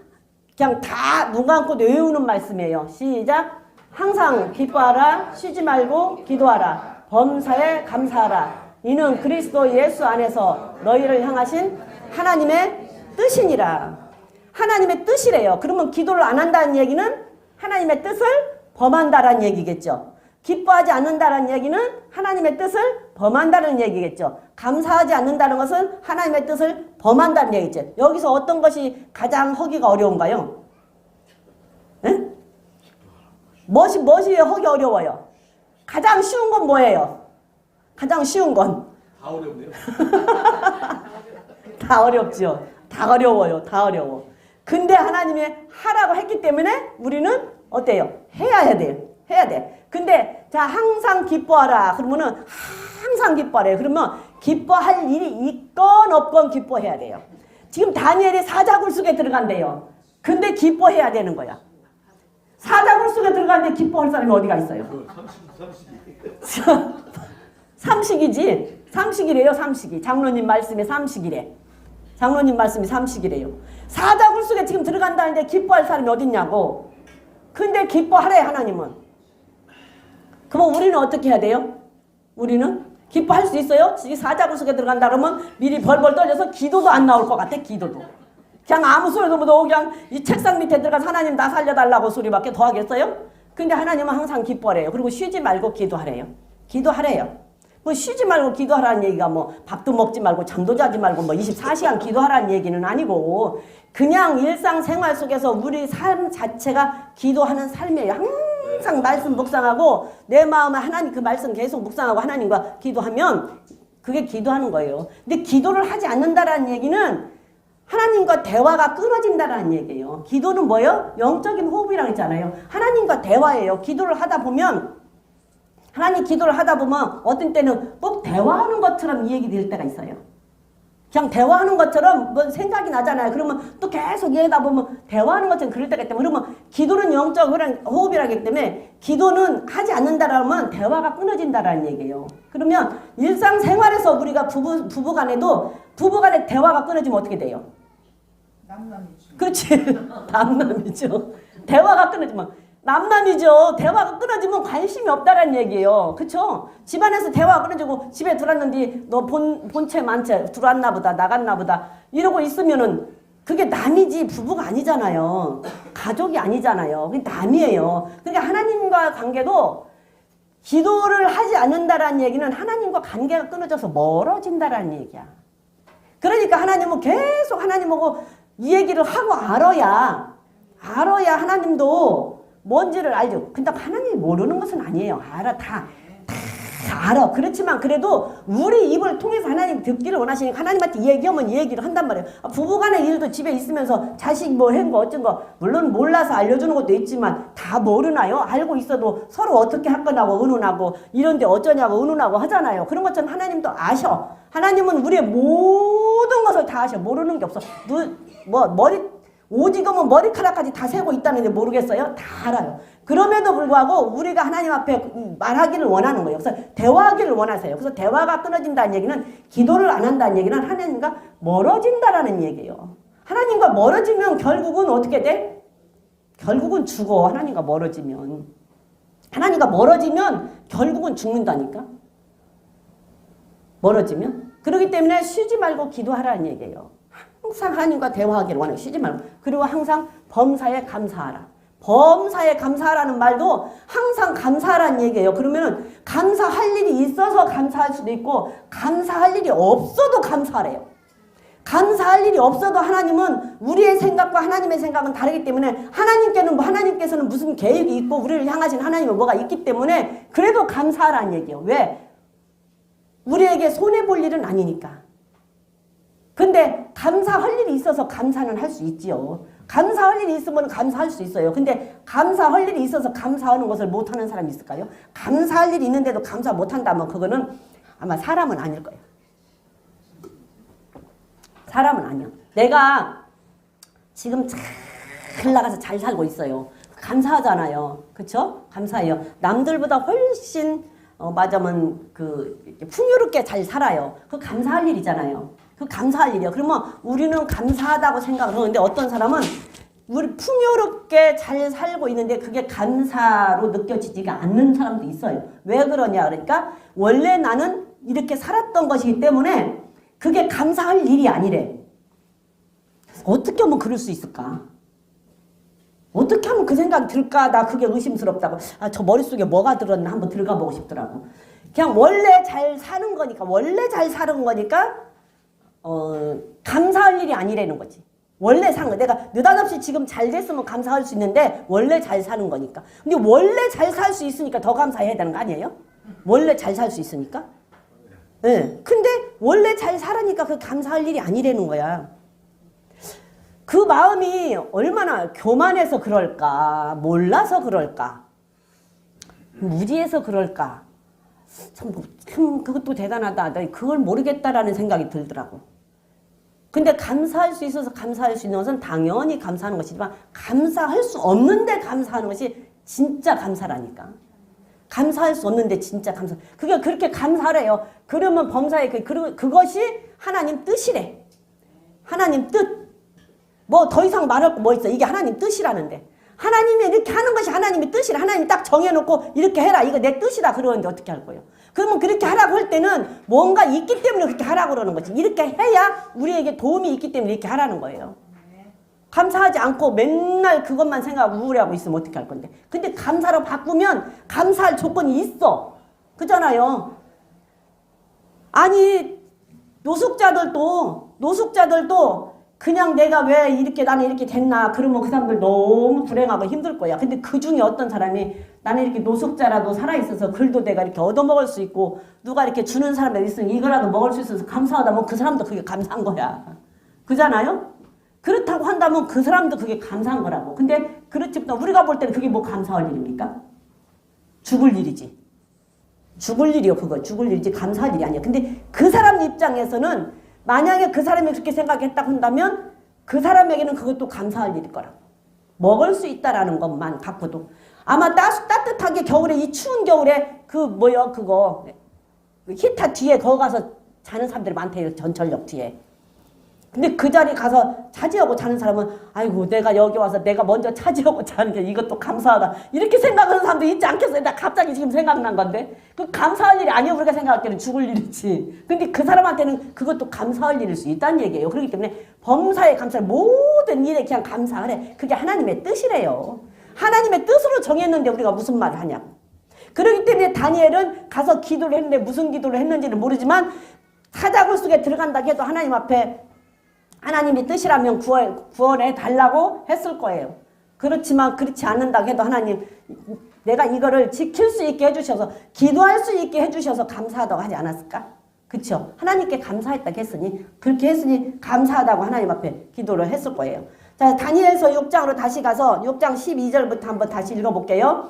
Speaker 1: 그냥 다 눈 감고 외우는 말씀이에요. 시작. 항상 기뻐하라, 쉬지 말고 기도하라, 범사에 감사하라. 이는 그리스도 예수 안에서 너희를 향하신 하나님의 뜻이니라. 하나님의 뜻이래요. 그러면 기도를 안 한다는 얘기는 하나님의 뜻을 범한다라는 얘기겠죠. 기뻐하지 않는다는 얘기는 하나님의 뜻을 범한다는 얘기겠죠. 감사하지 않는다는 것은 하나님의 뜻을 범한다는 얘기죠. 여기서 어떤 것이 가장 하기가 어려운가요? 네? 무엇이 하기 어려워요? 가장 쉬운 건 뭐예요? 가장 쉬운 건?
Speaker 2: 다 어렵네요.
Speaker 1: 다 어렵죠. 다 어려워요. 다 어려워. 근데 하나님이 하라고 했기 때문에 우리는 어때요? 해야 돼요. 해야 돼. 근데 자 항상 기뻐하라. 그러면은 항상 기뻐하래요. 그러면 기뻐할 일이 있건 없건 기뻐해야 돼요. 지금 다니엘이 사자굴 속에 들어간대요. 근데 기뻐해야 되는 거야. 사자굴 속에 들어갔는데 기뻐할 사람이 어디가 있어요? 삼식이지. 삼식이래요. 삼식이. 장로님 말씀에 삼식이래. 장로님 말씀이 삼식이래요. 사자굴 속에 지금 들어간다는데 기뻐할 사람이 어딨냐고. 근데 기뻐하래 하나님은. 그럼 우리는 어떻게 해야 돼요? 우리는 기뻐할 수 있어요? 사자굴 속에 들어간다 그러면 미리 벌벌 떨려서 기도도 안 나올 것 같아. 기도도. 그냥 아무 소리도 못하고 그냥 이 책상 밑에 들어가서 하나님 나 살려달라고 소리밖에 더 하겠어요? 근데 하나님은 항상 기뻐하래요. 그리고 쉬지 말고 기도하래요. 기도하래요. 뭐 쉬지 말고 기도하라는 얘기가 뭐 밥도 먹지 말고 잠도 자지 말고 뭐 24시간 기도하라는 얘기는 아니고 그냥 일상생활 속에서 우리 삶 자체가 기도하는 삶이에요. 항상 말씀 묵상하고 내 마음에 하나님 그 말씀 계속 묵상하고 하나님과 기도하면 그게 기도하는 거예요. 근데 기도를 하지 않는다라는 얘기는 하나님과 대화가 끊어진다는 얘기예요. 기도는 뭐예요? 영적인 호흡이라고 했잖아요. 하나님과 대화예요. 기도를 하다 보면 하나님 기도를 하다 보면 어떤 때는 꼭 대화하는 것처럼 이 얘기 될 때가 있어요. 그냥 대화하는 것처럼 뭐 생각이 나잖아요. 그러면 또 계속 얘기하다 보면 대화하는 것처럼 그럴 때가 있다. 그러면 기도는 영적 호흡이라기 때문에 기도는 하지 않는다라면 대화가 끊어진다라는 얘기예요. 그러면 일상생활에서 우리가 부부간에도 부부간의 대화가 끊어지면 어떻게 돼요?
Speaker 3: 남남이죠.
Speaker 1: 그렇지. 남남이죠. 대화가 끊어지면 남남이죠. 대화가 끊어지면 관심이 없다라는 얘기예요. 그렇죠? 집안에서 대화가 끊어지고 집에 들어왔는데 너 본체 만체 들어왔나 보다 나갔나 보다 이러고 있으면은 그게 남이지 부부가 아니잖아요. 가족이 아니잖아요. 그게 남이에요. 그러니까 하나님과 관계도 기도를 하지 않는다라는 얘기는 하나님과 관계가 끊어져서 멀어진다라는 얘기야. 그러니까 하나님은 계속 하나님하고 이 얘기를 하고 알아야 하나님도 뭔지를 알죠. 근데 하나님이 모르는 것은 아니에요. 알아. 다 알아. 그렇지만 그래도 우리 입을 통해서 하나님 듣기를 원하시니까 하나님한테 얘기하면 이 얘기를 한단 말이에요. 부부간의 일도 집에 있으면서 자식 뭐 한 거 어쩐 거 물론 몰라서 알려주는 것도 있지만 다 모르나요? 알고 있어도 서로 어떻게 할 거냐고 의논하고 이런데 어쩌냐고 의논하고 하잖아요. 그런 것처럼 하나님도 아셔. 하나님은 우리의 모든 것을 다 아셔. 모르는 게 없어. 오직은 머리카락까지 다 세고 있다는데 모르겠어요? 다 알아요. 그럼에도 불구하고 우리가 하나님 앞에 말하기를 원하는 거예요. 그래서 대화하기를 원하세요. 그래서 대화가 끊어진다는 얘기는 기도를 안 한다는 얘기는 하나님과 멀어진다라는 얘기예요. 하나님과 멀어지면 결국은 어떻게 돼? 결국은 죽어. 하나님과 멀어지면. 하나님과 멀어지면 결국은 죽는다니까. 멀어지면. 그렇기 때문에 쉬지 말고 기도하라는 얘기예요. 항상 하나님과 대화하기를 원해요. 쉬지 말고. 그리고 항상 범사에 감사하라. 범사에 감사하라는 말도 항상 감사하라는 얘기예요. 그러면은 감사할 일이 있어서 감사할 수도 있고 감사할 일이 없어도 감사하래요. 감사할 일이 없어도 하나님은 우리의 생각과 하나님의 생각은 다르기 때문에 하나님께서는 무슨 계획이 있고 우리를 향하신 하나님은 뭐가 있기 때문에 그래도 감사하라는 얘기예요. 왜? 우리에게 손해볼 일은 아니니까. 근데 감사할 일이 있어서 감사는 할 수 있지요. 감사할 일이 있으면 감사할 수 있어요. 근데 감사할 일이 있어서 감사하는 것을 못하는 사람이 있을까요? 감사할 일이 있는데도 감사 못한다면 그거는 아마 사람은 아닐 거예요. 사람은 아니야. 내가 지금 잘 나가서 잘 살고 있어요. 감사하잖아요. 그쵸? 감사해요. 남들보다 훨씬 맞으면 이렇게 풍요롭게 잘 살아요. 그 감사할 일이잖아요. 그 감사할 일이야. 그러면 우리는 감사하다고 생각을 하는데 어떤 사람은 우리 풍요롭게 잘 살고 있는데 그게 감사로 느껴지지가 않는 사람도 있어요. 왜 그러냐 그러니까 원래 나는 이렇게 살았던 것이기 때문에 그게 감사할 일이 아니래. 어떻게 하면 그럴 수 있을까? 어떻게 하면 그 생각이 들까? 나 그게 의심스럽다고. 저 머릿속에 뭐가 들었나 한번 들어가 보고 싶더라고. 그냥 원래 잘 사는 거니까 감사할 일이 아니라는 거지. 원래 사는 거. 내가 느닷없이 지금 잘 됐으면 감사할 수 있는데 원래 잘 사는 거니까. 근데 원래 잘 살 수 있으니까 더 감사해야 되는 거 아니에요? 원래 잘 살 수 있으니까. 네. 근데 원래 잘 살으니까 그 감사할 일이 아니라는 거야. 그 마음이 얼마나 교만해서 그럴까, 몰라서 그럴까, 무지해서 그럴까. 참 그것도 대단하다. 나 그걸 모르겠다라는 생각이 들더라고. 근데 감사할 수 있어서 감사할 수 있는 것은 당연히 감사하는 것이지만 감사할 수 없는데 감사하는 것이 진짜 감사라니까. 감사할 수 없는데 진짜 감사. 그게 그렇게 감사래요. 그러면 범사에 그것이 하나님 뜻이래. 하나님 뜻. 뭐 더 이상 말할 거 뭐 있어. 이게 하나님 뜻이라는데. 하나님이 이렇게 하는 것이 하나님의 뜻이라. 하나님이 딱 정해놓고 이렇게 해라. 이거 내 뜻이다. 그러는데 어떻게 할 거예요? 그러면 그렇게 하라고 할 때는 뭔가 있기 때문에 그렇게 하라고 그러는 거지. 이렇게 해야 우리에게 도움이 있기 때문에 이렇게 하라는 거예요. 감사하지 않고 맨날 그것만 생각하고 우울해하고 있으면 어떻게 할 건데. 근데 감사로 바꾸면 감사할 조건이 있어. 그잖아요. 아니 노숙자들도 그냥 내가 왜 이렇게 나는 이렇게 됐나 그러면 그 사람들 너무 불행하고 힘들 거야. 근데 그 중에 어떤 사람이 나는 이렇게 노숙자라도 살아있어서 글도 내가 이렇게 얻어먹을 수 있고 누가 이렇게 주는 사람이 있으면 이거라도 먹을 수 있어서 감사하다면 그 사람도 그게 감사한 거야. 그잖아요? 그렇다고 한다면 그 사람도 그게 감사한 거라고. 근데 그렇지 못해 우리가 볼 때는 그게 뭐 감사할 일입니까? 죽을 일이지. 죽을 일이요 그거. 죽을 일이지 감사할 일이 아니야. 근데 그 사람 입장에서는 만약에 그 사람이 그렇게 생각했다고 한다면 그 사람에게는 그것도 감사할 일일 거라고. 먹을 수 있다라는 것만 갖고도. 아마 따뜻하게 겨울에 이 추운 겨울에 그거 히터 뒤에 거기 가서 자는 사람들이 많대요. 전철역 뒤에. 근데 그 자리 가서 차지하고 자는 사람은 아이고 내가 여기 와서 내가 먼저 차지하고 자는 게 이것도 감사하다. 이렇게 생각하는 사람도 있지 않겠어요? 나 갑자기 지금 생각난 건데. 그 감사할 일이 아니에요. 우리가 생각할 때는 죽을 일이지. 근데 그 사람한테는 그것도 감사할 일일 수 있다는 얘기예요. 그렇기 때문에 범사에 감사를 모든 일에 그냥 감사하래. 그게 하나님의 뜻이래요. 하나님의 뜻으로 정했는데 우리가 무슨 말을 하냐고. 그렇기 때문에 다니엘은 가서 기도를 했는데 무슨 기도를 했는지는 모르지만 사자굴 속에 들어간다 해도 하나님 앞에 하나님의 뜻이라면 구원해 달라고 했을 거예요. 그렇지만 그렇지 않는다고 해도 하나님 내가 이거를 지킬 수 있게 해주셔서 기도할 수 있게 해주셔서 감사하다고 하지 않았을까? 그렇죠? 하나님께 감사했다고 했으니 그렇게 했으니 감사하다고 하나님 앞에 기도를 했을 거예요. 자, 다니엘서 6장으로 다시 가서 6장 12절부터 한번 다시 읽어볼게요.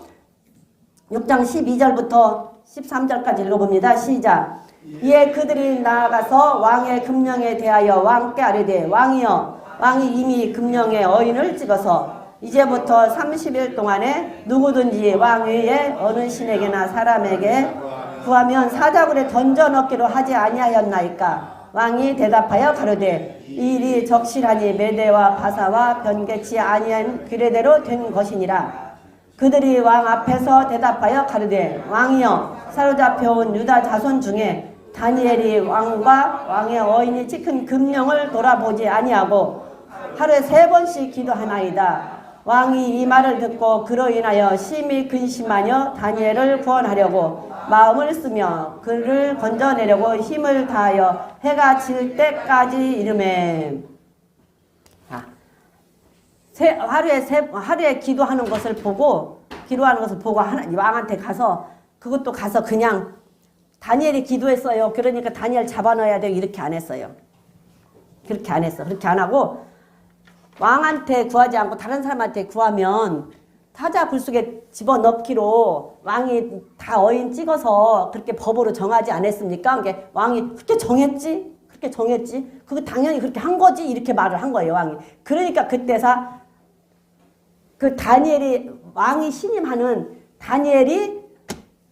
Speaker 1: 6장 12절부터 13절까지 읽어봅니다. 시작. 이에 그들이 나아가서 왕의 금령에 대하여 왕께 아뢰되 왕이여 왕이 이미 금령의 어인을 찍어서 이제부터 30일 동안에 누구든지 왕 외에 어느 신에게나 사람에게 구하면 사자굴에 던져넣기로 하지 아니하였나이까. 왕이 대답하여 가로되 이 일이 적실하니 메대와 바사와 변개치 아니한 규례대로 된 것이니라. 그들이 왕 앞에서 대답하여 가로되 왕이여 사로잡혀온 유다 자손 중에 다니엘이 왕과 왕의 어인이 찍힌 금령을 돌아보지 아니하고 하루에 3번씩 기도하나이다. 왕이 이 말을 듣고 그로 인하여 심히 근심하여 다니엘을 구원하려고 마음을 쓰며 그를 건져내려고 힘을 다하여 해가 질 때까지 이르매. 하루에 기도하는 것을 보고 왕한테 가서 그것도 가서 그냥 다니엘이 기도했어요. 그러니까 다니엘 잡아넣어야 돼요. 이렇게 안 했어요. 그렇게 안 했어. 그렇게 안 하고 왕한테 구하지 않고 다른 사람한테 구하면 타자 굴속에 집어넣기로 왕이 다 어인 찍어서 그렇게 법으로 정하지 않았습니까? 그게 왕이 그렇게 정했지? 그렇게 정했지? 그거 당연히 그렇게 한 거지? 이렇게 말을 한 거예요, 왕이. 그러니까 그때사 그 다니엘이 왕이 신임하는 다니엘이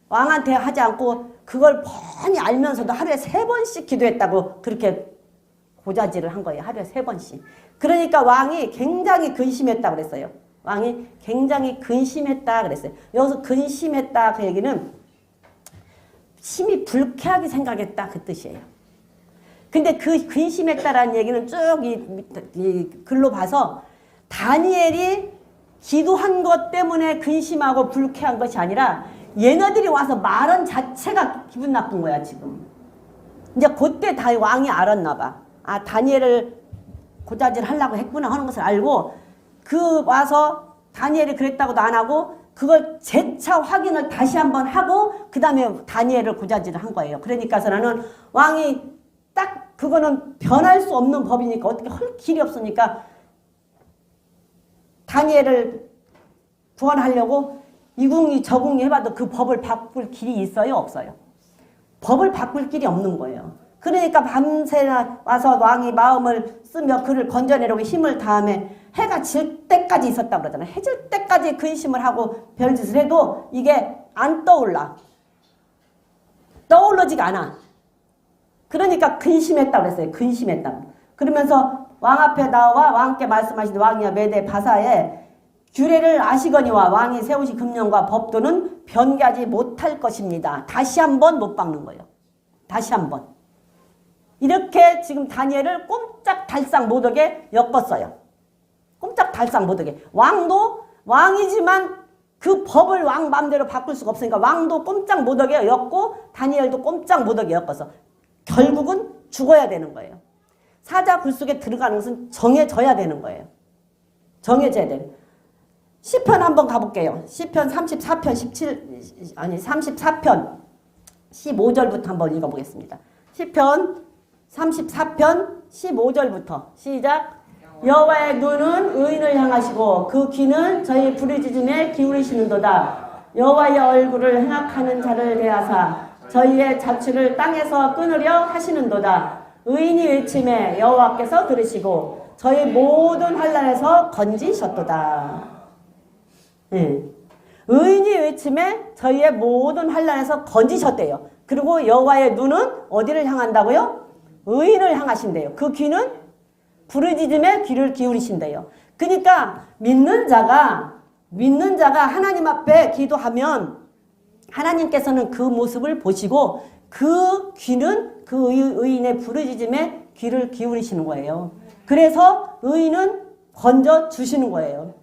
Speaker 1: 왕한테 하지 않고 그걸 뻔히 알면서도 하루에 3번씩 기도했다고 그렇게 고자질을 한 거예요. 하루에 3번씩. 그러니까 왕이 굉장히 근심했다 그랬어요. 왕이 굉장히 근심했다 그랬어요. 여기서 근심했다 그 얘기는 심히 불쾌하게 생각했다 그 뜻이에요. 근데 그 근심했다라는 얘기는 쭉 이 글로 봐서 다니엘이 기도한 것 때문에 근심하고 불쾌한 것이 아니라 얘네들이 와서 말한 자체가 기분 나쁜 거야 지금. 이제 그때 다 왕이 알았나 봐. 아 다니엘을 고자질 하려고 했구나 하는 것을 알고 그 와서 다니엘이 그랬다고도 안 하고 그걸 재차 확인을 다시 한번 하고 그 다음에 다니엘을 고자질을 한 거예요. 그러니까서 나는 왕이 딱 그거는 변할 수 없는 법이니까 어떻게 할 길이 없으니까 다니엘을 구원하려고 이궁이 저궁이 해봐도 그 법을 바꿀 길이 있어요? 없어요? 법을 바꿀 길이 없는 거예요. 그러니까 밤새 와서 왕이 마음을 쓰며 그를 건져내려고 힘을 다함에 해가 질 때까지 있었다고 그러잖아요. 해 질 때까지 근심을 하고 별짓을 해도 이게 안 떠올라. 떠올르지가 않아. 그러니까 근심했다고 그랬어요. 근심했다고. 그러면서 왕 앞에 나와 왕께 말씀하시되 왕이여 메대 바사에 규례를 아시거니와 왕이 세우신 금령과 법도는 변개하지 못할 것입니다. 다시 한번 못 박는 거예요. 다시 한번. 이렇게 지금 다니엘을 꼼짝달싹 못하게 엮었어요. 꼼짝달싹 못하게. 왕도 왕이지만 그 법을 왕 마음대로 바꿀 수가 없으니까 왕도 꼼짝 못하게 엮고 다니엘도 꼼짝 못하게 엮어서 결국은 죽어야 되는 거예요. 사자 굴속에 들어가는 것은 정해져야 되는 거예요. 정해져야 돼요. 시편 한번 가볼게요. 시편 34편 34편 15절부터 한번 읽어보겠습니다. 시편 34편 15절부터 시작. 여호와의 눈은 의인을 향하시고 그 귀는 저희 부르짖음에 기울이시는도다. 여호와의 얼굴을 행악하는 자를 대하사 저희의 자취를 땅에서 끊으려 하시는도다. 의인이 외침에 여호와께서 들으시고 저희 모든 환난에서 건지셨도다. 의인이 외침에 저희의 모든 환난에서 건지셨대요. 그리고 여호와의 눈은 어디를 향한다고요? 의인을 향하신대요. 그 귀는 부르짖음에 귀를 기울이신대요. 그러니까 믿는 자가 하나님 앞에 기도하면 하나님께서는 그 모습을 보시고 그 귀는 그 의인의 부르짖음에 귀를 기울이시는 거예요. 그래서 의인은 건져 주시는 거예요.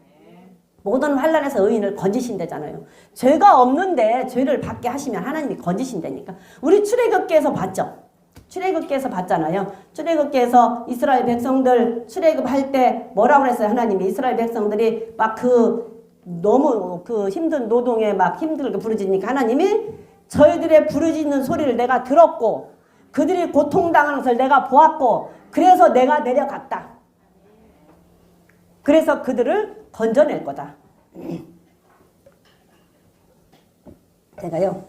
Speaker 1: 모든 환난에서 의인을 건지신대잖아요. 죄가 없는데 죄를 받게 하시면 하나님이 건지신다니까. 우리 출애굽기에서 봤죠. 출애굽기에서 봤잖아요. 출애굽기에서 이스라엘 백성들 출애굽할 때 뭐라고 그랬어요? 하나님이 이스라엘 백성들이 막 너무 힘든 노동에 막 힘들게 부르짖으니까 하나님이 저희들의 부르짖는 소리를 내가 들었고 그들이 고통당하는 것을 내가 보았고 그래서 내가 내려갔다. 그래서 그들을 건져낼 거다. 제가요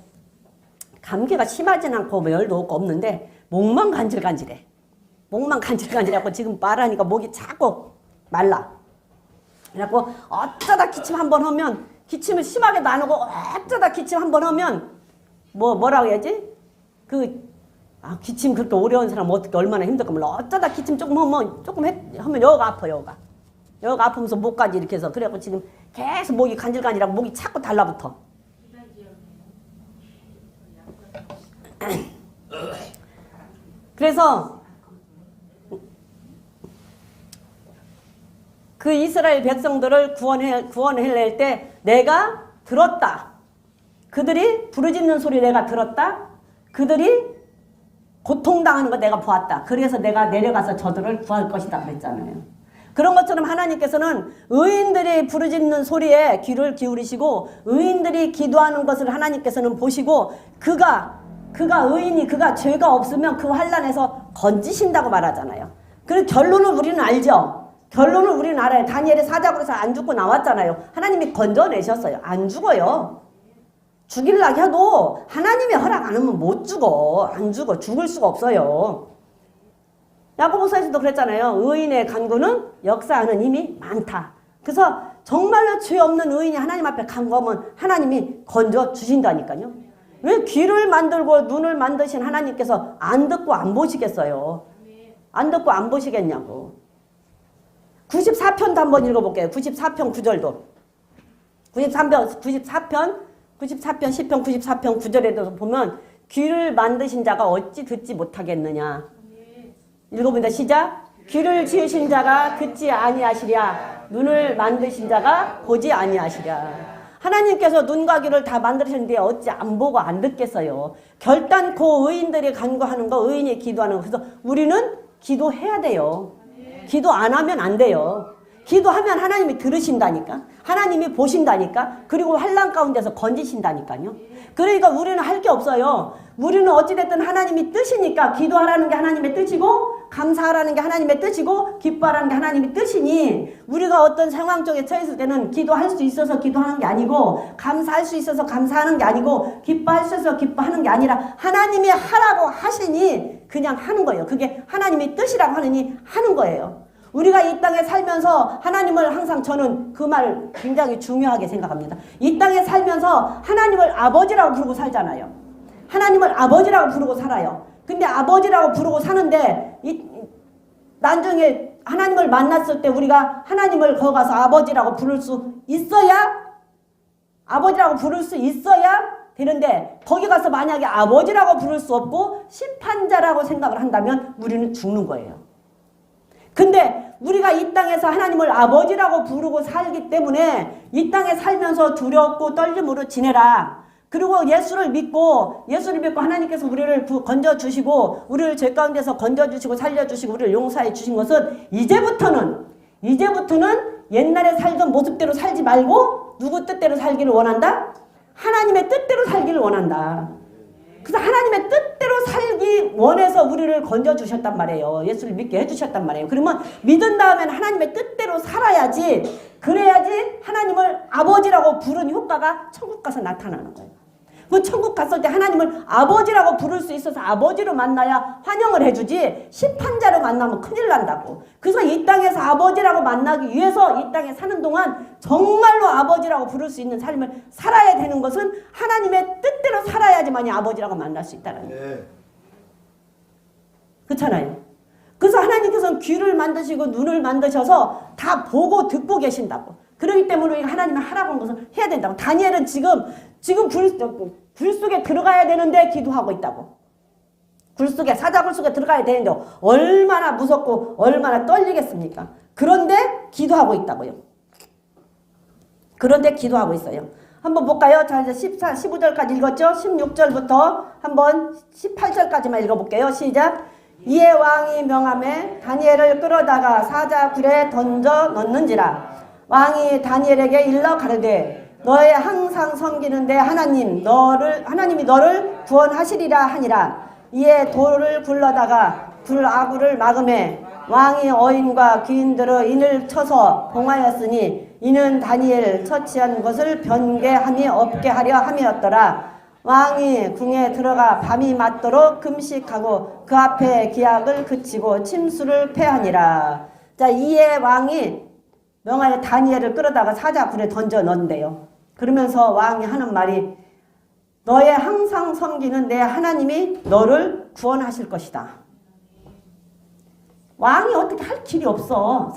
Speaker 1: 감기가 심하진 않고 뭐 열도 없고 없는데 목만 간질간질해. 목만 간질간질하고 지금 말하니까 목이 자꾸 말라. 그래갖고 어쩌다 기침 한번 하면 기침을 심하게도 안 하고 어쩌다 기침 한번 하면 뭐라고 해야지? 기침 그렇게 오래 한 사람 어떻게 얼마나 힘들까 몰라. 어쩌다 기침 조금 하면 하면 여가 아파 여가 아프면서 목까지 이렇게 해서 그래갖고 지금 계속 목이 간질간질하고 목이 자꾸 달라붙어. 그래서 그 이스라엘 백성들을 구원해낼 때 내가 들었다. 그들이 부르짖는 소리 내가 들었다. 그들이 고통당하는 거 내가 보았다. 그래서 내가 내려가서 저들을 구할 것이다 그랬잖아요. 그런 것처럼 하나님께서는 의인들이 부르짖는 소리에 귀를 기울이시고 의인들이 기도하는 것을 하나님께서는 보시고 그가 의인이 그가 죄가 없으면 그 환난에서 건지신다고 말하잖아요. 그 결론을 우리는 알죠. 결론은 우리는 알아요. 다니엘이 사자굴에서 안 죽고 나왔잖아요. 하나님이 건져내셨어요. 안 죽어요. 죽일라 해도 하나님이 허락 안 하면 못 죽어. 안 죽어. 죽을 수가 없어요. 야고보서에서도 그랬잖아요. 의인의 간구는 역사하는 힘이 많다. 그래서 정말로 죄 없는 의인이 하나님 앞에 간구하면 하나님이 건져 주신다니까요. 왜 귀를 만들고 눈을 만드신 하나님께서 안 듣고 안 보시겠어요? 안 듣고 안 보시겠냐고. 94편도 한번 읽어볼게요. 94편 9절도. 94편 10편 94편 9절에도 보면 귀를 만드신 자가 어찌 듣지 못하겠느냐. 읽어본다. 시작. 귀를 지으신 자가 듣지 아니하시랴. 눈을 만드신 자가 보지 아니하시랴. 하나님께서 눈과 귀를 다 만드셨는데 어찌 안 보고 안 듣겠어요. 결단코 의인들이 간구하는 거, 의인이 기도하는 거. 그래서 우리는 기도해야 돼요. 기도 안 하면 안 돼요. 기도하면 하나님이 들으신다니까. 하나님이 보신다니까. 그리고 환난 가운데서 건지신다니까요. 그러니까 우리는 할 게 없어요. 우리는 어찌됐든 하나님이 뜻이니까 기도하라는 게 하나님의 뜻이고 감사하라는 게 하나님의 뜻이고 기뻐하라는 게 하나님의 뜻이니 우리가 어떤 상황 쪽에 처했을 때는 기도할 수 있어서 기도하는 게 아니고 감사할 수 있어서 감사하는 게 아니고 기뻐할 수 있어서 기뻐하는 게 아니라 하나님이 하라고 하시니 그냥 하는 거예요. 그게 하나님의 뜻이라고 하느니 하는 거예요. 우리가 이 땅에 살면서 하나님을 항상 저는 그 말 굉장히 중요하게 생각합니다. 이 땅에 살면서 하나님을 아버지라고 부르고 살잖아요. 하나님을 아버지라고 부르고 살아요. 근데 아버지라고 부르고 사는데 나중에 하나님을 만났을 때 우리가 하나님을 거기 가서 아버지라고 부를 수 있어야 아버지라고 부를 수 있어야 되는데 거기 가서 만약에 아버지라고 부를 수 없고 심판자라고 생각을 한다면 우리는 죽는 거예요. 근데 우리가 이 땅에서 하나님을 아버지라고 부르고 살기 때문에 이 땅에 살면서 두렵고 떨림으로 지내라. 그리고 예수를 믿고 하나님께서 우리를 건져주시고 우리를 죄 가운데서 건져주시고 살려주시고 우리를 용서해 주신 것은 이제부터는 옛날에 살던 모습대로 살지 말고 누구 뜻대로 살기를 원한다? 하나님의 뜻대로 살기를 원한다. 그래서 하나님의 뜻대로 살기 원해서 우리를 건져주셨단 말이에요. 예수를 믿게 해주셨단 말이에요. 그러면 믿은 다음에는 하나님의 뜻대로 살아야지 그래야지 하나님을 아버지라고 부른 효과가 천국 가서 나타나는 거예요. 그 천국 갔을 때 하나님을 아버지라고 부를 수 있어서 아버지로 만나야 환영을 해주지 심판자로 만나면 큰일 난다고. 그래서 이 땅에서 아버지라고 만나기 위해서 이 땅에 사는 동안 정말로 아버지라고 부를 수 있는 삶을 살아야 되는 것은 하나님의 뜻대로 살아야지만이 아버지라고 만날 수 있다는 거예요. 그렇잖아요. 그래서 하나님께서는 귀를 만드시고 눈을 만드셔서 다 보고 듣고 계신다고. 그렇기 때문에 우리가 하나님을 하라고 한 것을 해야 된다고. 다니엘은 지금 굴 속에 들어가야 되는데 기도하고 있다고. 사자굴 속에 들어가야 되는데 얼마나 무섭고 얼마나 떨리겠습니까? 그런데 기도하고 있다고요. 그런데 기도하고 있어요. 한번 볼까요? 자, 이제 15절까지 읽었죠? 16절부터 한번 18절까지만 읽어볼게요. 시작. 이에 왕이 명함에 다니엘을 끌어다가 사자굴에 던져 넣는지라. 왕이 다니엘에게 일러 가르되 너의 항상 섬기는 데 하나님이 너를 구원하시리라 하니라. 이에 돌을 굴러다가 불아구를 막음에 왕이 어인과 귀인들의 인을 쳐서 봉하였으니 이는 다니엘 처치한 것을 변개함이 없게 하려 함이었더라. 왕이 궁에 들어가 밤이 맞도록 금식하고 그 앞에 기약을 그치고 침수를 패하니라. 자, 이에 왕이 명하여 다니엘을 끌어다가 사자굴에 던져 넣는데요. 그러면서 왕이 하는 말이 너의 항상 섬기는 내 하나님이 너를 구원하실 것이다. 왕이 어떻게 할 길이 없어.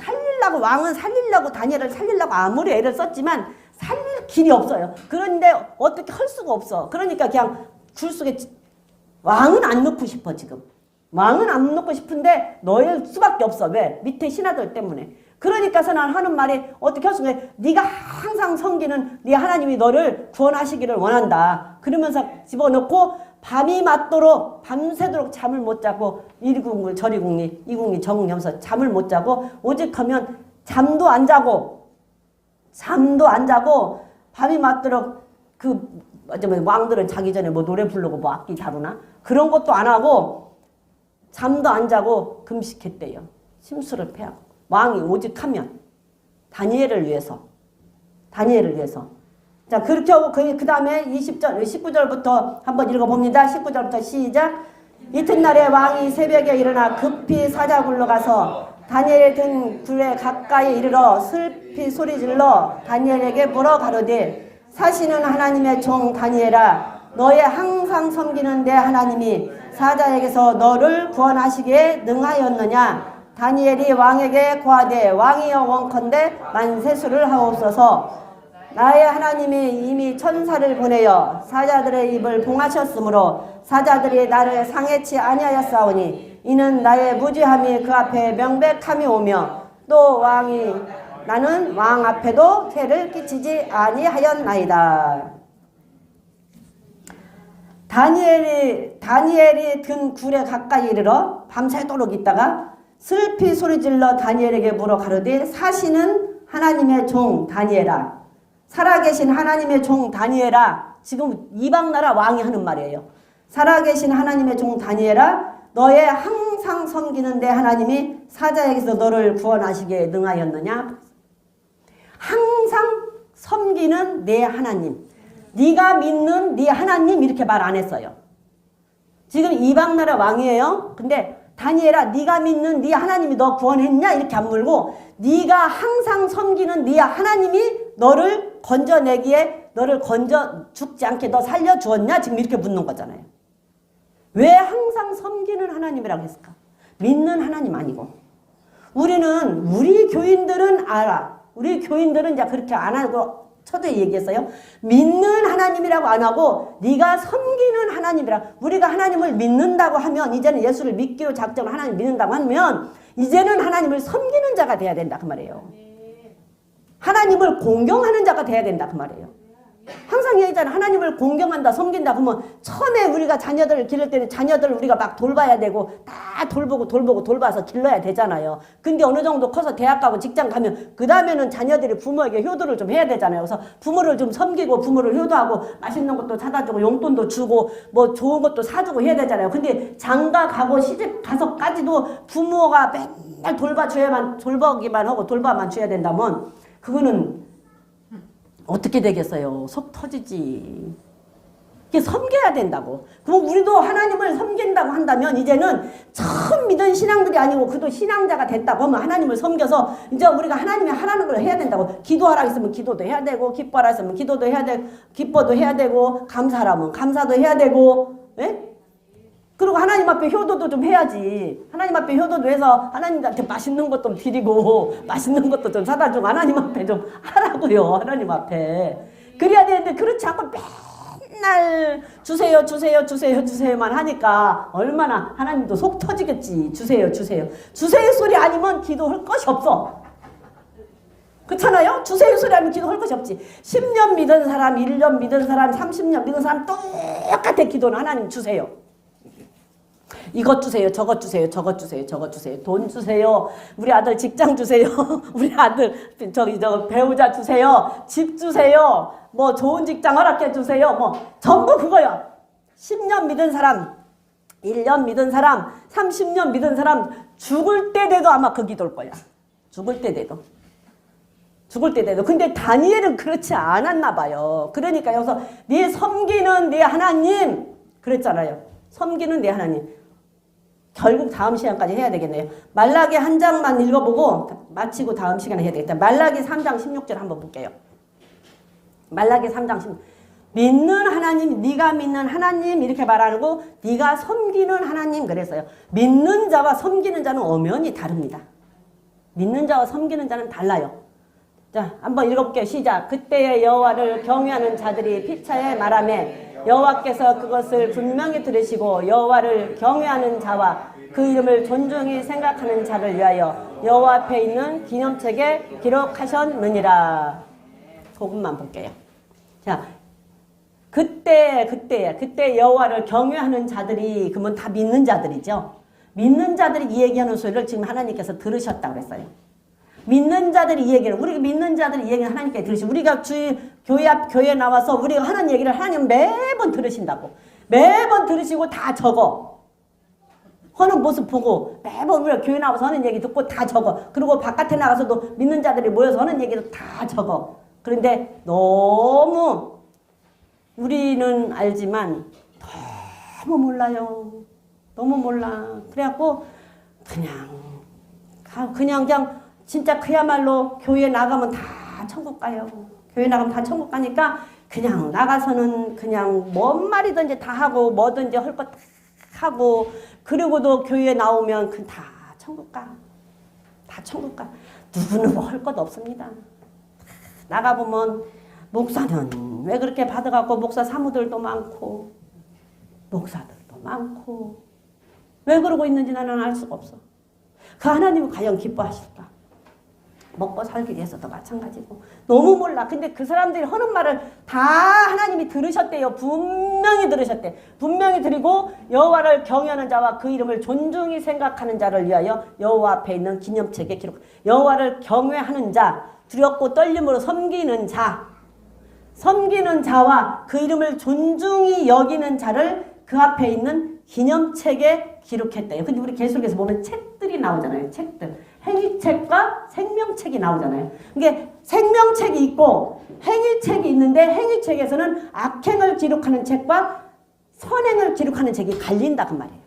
Speaker 1: 왕은 살리려고 다니엘을 살리려고 아무리 애를 썼지만 살릴 길이 없어요. 그런데 어떻게 할 수가 없어. 그러니까 그냥 굴 속에 왕은 안 넣고 싶어 지금. 왕은 안 넣고 싶은데 넣을 수밖에 없어. 왜? 밑에 신하들 때문에. 그러니까서 난 하는 말이 어떻게 할 수가 있어. 네가 항상 섬기는 네 하나님이 너를 구원하시기를 원한다. 그러면서 집어넣고 밤이 맞도록 밤새도록 잠을 못 자고 이리 궁글 저리 궁리 이 궁리 저 궁리 하면서 잠을 못 자고 오직하면 잠도 안 자고 밤이 맞도록 왕들은 자기 전에 뭐 노래 부르고 뭐 악기 다루나 그런 것도 안 하고 잠도 안 자고 금식했대요. 심수를 패하고. 왕이 오직하면 다니엘을 위해서. 다니엘을 위해서. 자, 그렇게 하고 그 다음에 19절부터 한번 읽어봅니다. 19절부터 시작. 이튿날에 왕이 새벽에 일어나 급히 사자굴로 가서 다니엘이 든 굴에 가까이 이르러 슬피 소리질러 다니엘에게 물어 가로되 사시는 하나님의 종 다니엘아 너의 항상 섬기는 내 하나님이 사자에게서 너를 구원하시기에 능하였느냐. 다니엘이 왕에게 고하되 왕이여 원컨대 만세수를 하옵소서. 나의 하나님이 이미 천사를 보내어 사자들의 입을 봉하셨으므로 사자들이 나를 상해치 아니하였사오니 이는 나의 무지함이 그 앞에 명백함이 오며 또 왕이 나는 왕 앞에도 해를 끼치지 아니하였나이다. 다니엘이 든 굴에 가까이 이르러 밤새도록 있다가 슬피 소리질러 다니엘에게 물어 가로되 사시는 하나님의 종 다니엘아 살아계신 하나님의 종 다니엘아. 지금 이방나라 왕이 하는 말이에요. 살아계신 하나님의 종 다니엘아 너의 항상 섬기는 내 하나님이 사자에게서 너를 구원하시기에 능하였느냐. 항상 섬기는 내 하나님, 네가 믿는 네 하나님 이렇게 말 안 했어요. 지금 이방나라 왕이에요. 근데 다니엘아 네가 믿는 네 하나님이 너 구원했냐 이렇게 안 물고 네가 항상 섬기는 네 하나님이 너를 건져내기에 너를 건져 죽지 않게 너 살려주었냐 지금 이렇게 묻는 거잖아요. 왜 항상 섬기는 하나님이라고 했을까? 믿는 하나님 아니고. 우리 교인들은 알아. 우리 교인들은 이제 그렇게 안 하고 초대에 얘기했어요. 믿는 하나님이라고 안 하고 네가 섬기는 하나님이라. 우리가 하나님을 믿는다고 하면 이제는 예수를 믿기로 작정을 하나님 믿는다고 하면 이제는 하나님을 섬기는 자가 돼야 된다 그 말이에요. 하나님을 공경하는 자가 돼야 된다 그 말이에요. 항상 얘기하잖아요. 하나님을 공경한다 섬긴다 그러면 처음에 우리가 자녀들을 기를 때는 자녀들을 우리가 막 돌봐야 되고 다 돌봐서 길러야 되잖아요. 근데 어느 정도 커서 대학 가고 직장 가면 그 다음에는 자녀들이 부모에게 효도를 좀 해야 되잖아요. 그래서 부모를 좀 섬기고 부모를 효도하고 맛있는 것도 사다 주고 용돈도 주고 뭐 좋은 것도 사주고 해야 되잖아요. 근데 장가 가고 시집 가서까지도 부모가 맨날 돌보기만 하고 돌봐만 줘야 된다면 그거는 어떻게 되겠어요? 속 터지지. 이게 섬겨야 된다고. 그럼 우리도 하나님을 섬긴다고 한다면 이제는 처음 믿은 신앙들이 아니고 그도 신앙자가 됐다고 하면 하나님을 섬겨서 이제 우리가 하나님이 하라는 걸 해야 된다고. 기도하라 했으면 기도도 해야 되고 기뻐하라 했으면 기도도 해야 되고 기뻐도 해야 되고 감사하라면 감사도 해야 되고 예? 그리고 하나님 앞에 효도도 좀 해야지. 하나님 앞에 효도도 해서 하나님한테 맛있는 것도 드리고 맛있는 것도 좀 사다 주고 하나님 앞에 좀 하라고요. 하나님 앞에. 그래야 되는데 그렇지 않고 맨날 주세요만 하니까 얼마나 하나님도 속 터지겠지. 주세요 소리 아니면 기도할 것이 없어. 그렇잖아요? 주세요 소리 아니면 기도할 것이 없지. 10년 믿은 사람, 1년 믿은 사람, 30년 믿은 사람 똑같아. 기도는 하나님 주세요. 이것 주세요. 저것 주세요. 돈 주세요. 우리 아들 직장 주세요. 우리 아들 배우자 주세요. 집 주세요. 뭐 좋은 직장 허락해 주세요. 뭐 전부 그거요. 10년 믿은 사람, 1년 믿은 사람, 30년 믿은 사람 죽을 때 돼도 아마 그 기도일 거야. 죽을 때 돼도. 근데 다니엘은 그렇지 않았나 봐요. 그러니까 여기서 네 섬기는 네 하나님 그랬잖아요. 섬기는 내 하나님. 결국 다음 시간까지 해야 되겠네요. 말라기 한 장만 읽어보고 마치고 다음 시간에 해야 되겠다. 말라기 3장 16절 한번 볼게요. 말라기 3장 16절. 믿는 하나님, 네가 믿는 하나님 이렇게 말하고 네가 섬기는 하나님 그랬어요. 믿는 자와 섬기는 자는 엄연히 다릅니다. 믿는 자와 섬기는 자는 달라요. 자, 한번 읽어볼게요. 시작. 그때의 여호와를 경외하는 자들이 피차에 말하매 여호와께서 그것을 분명히 들으시고 여호와를 경외하는 자와 그 이름을 존중히 생각하는 자를 위하여 여호와 앞에 있는 기념책에 기록하셨느니라. 그것만 볼게요. 자, 그때 여호와를 경외하는 자들이 그러면 다 믿는 자들이죠. 믿는 자들이 이 얘기하는 소리를 지금 하나님께서 들으셨다고 그랬어요. 믿는 자들이 이 얘기를, 우리가 믿는 자들이 이 얘기를 하나님께 들으시고, 우리가 교회에 나와서 우리가 하는 얘기를 하나님 매번 들으신다고. 매번 들으시고 다 적어. 하는 모습 보고 매번 우리가 교회 나와서 하는 얘기 듣고 다 적어. 그리고 바깥에 나가서도 믿는 자들이 모여서 하는 얘기도 다 적어. 그런데 너무 우리는 알지만 너무 몰라요. 너무 몰라. 그래갖고 그냥 진짜 그야말로 교회 나가면 다 천국 가요. 교회 나가면 다 천국 가니까 그냥 나가서는 그냥 뭔 말이든지 다 하고 뭐든지 할 것 다 하고 그리고도 교회에 나오면 그 다 천국 가. 다 천국 가. 누구는 뭐 할 것 없습니다. 나가보면 목사는 왜 그렇게 받아갖고 목사 사무들도 많고 목사들도 많고 왜 그러고 있는지 나는 알 수가 없어. 그 하나님이 과연 기뻐하실까? 먹고 살기 위해서도 마찬가지고 너무 몰라. 근데 그 사람들이 하는 말을 다 하나님이 들으셨대요. 분명히 들으셨대. 분명히 들이고 여호와를 경외하는 자와 그 이름을 존중히 생각하는 자를 위하여 여호와 앞에 있는 기념책에 기록. 여호와를 경외하는 자, 두렵고 떨림으로 섬기는 자와 그 이름을 존중히 여기는 자를 그 앞에 있는 기념책에 기록했대요. 근데 우리 계속해서 보면 책들이 나오잖아요. 책들. 행위책과 생명책이 나오잖아요. 이게 생명책이 있고 행위책이 있는데 행위책에서는 악행을 기록하는 책과 선행을 기록하는 책이 갈린다 그 말이에요.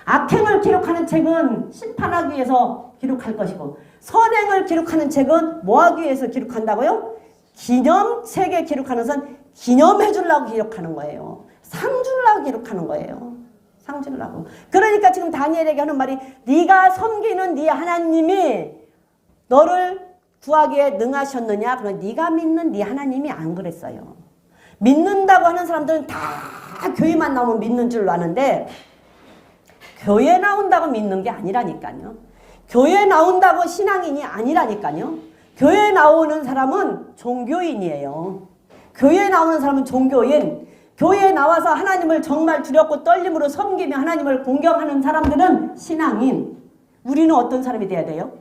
Speaker 1: 악행을 기록하는 책은 심판하기 위해서 기록할 것이고 선행을 기록하는 책은 뭐 하기 위해서 기록한다고요? 기념책에 기록하는 건 기념해 주려고 기록하는 거예요. 상 주려고 기록하는 거예요. 상 주려고. 그러니까 지금 다니엘에게 하는 말이 네가 섬기는 네 하나님이 너를 구하기에 능하셨느냐? 그럼 네가 믿는 네 하나님이 안 그랬어요. 믿는다고 하는 사람들은 다 교회만 나오면 믿는 줄로 아는데 교회 나온다고 믿는 게 아니라니까요. 교회 나온다고 신앙인이 아니라니까요. 교회 나오는 사람은 종교인이에요. 교회 나오는 사람은 종교인. 교회에 나와서 하나님을 정말 두렵고 떨림으로 섬기며 하나님을 공경하는 사람들은 신앙인. 우리는 어떤 사람이 돼야 돼요?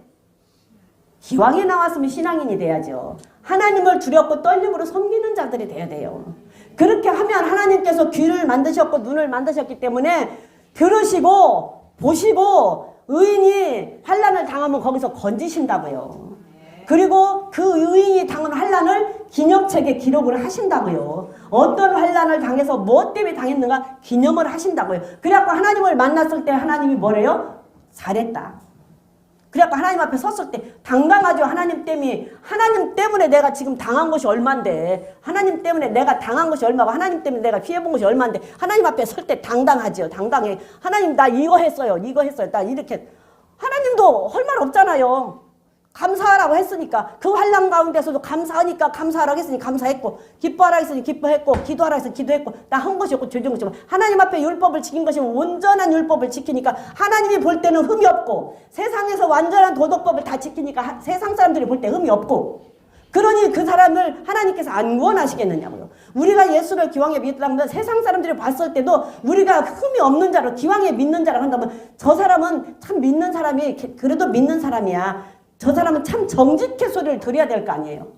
Speaker 1: 기왕에 나왔으면 신앙인이 돼야죠. 하나님을 두렵고 떨림으로 섬기는 자들이 돼야 돼요. 그렇게 하면 하나님께서 귀를 만드셨고 눈을 만드셨기 때문에 들으시고 보시고 의인이 환난을 당하면 거기서 건지신다고요. 그리고 그 의인이 당한 환난을 기념책에 기록을 하신다고요. 어떤 환난을 당해서 뭐 때문에 당했는가 기념을 하신다고요. 그래갖고 하나님을 만났을 때 하나님이 뭐래요? 잘했다. 그래갖고 하나님 앞에 섰을 때 당당하죠. 하나님 때문에 내가 지금 당한 것이 얼만데 하나님 때문에 내가 당한 것이 얼마고 하나님 때문에 내가 피해본 것이 얼만데 하나님 앞에 설 때 당당하죠. 당당해. 하나님 나 이거 했어요. 나 이렇게. 하나님도 할 말 없잖아요. 감사하라고 했으니까 그 환난 가운데서도 감사하니까 감사하라고 했으니 감사했고 기뻐하라 했으니 기뻐했고 기도하라 했으니 기도했고 나 한 것이 없고 죄진 것이 없고 하나님 앞에 율법을 지킨 것이 온전한 율법을 지키니까 하나님이 볼 때는 흠이 없고 세상에서 완전한 도덕법을 다 지키니까 세상 사람들이 볼 때 흠이 없고 그러니 그 사람을 하나님께서 안 구원하시겠느냐고요. 우리가 예수를 기왕에 믿었다면 세상 사람들이 봤을 때도 우리가 흠이 없는 자로 기왕에 믿는 자라고 한다면 저 사람은 참 믿는 사람이 그래도 믿는 사람이야. 저 사람은 참 정직해 소리를 들어야 될 거 아니에요.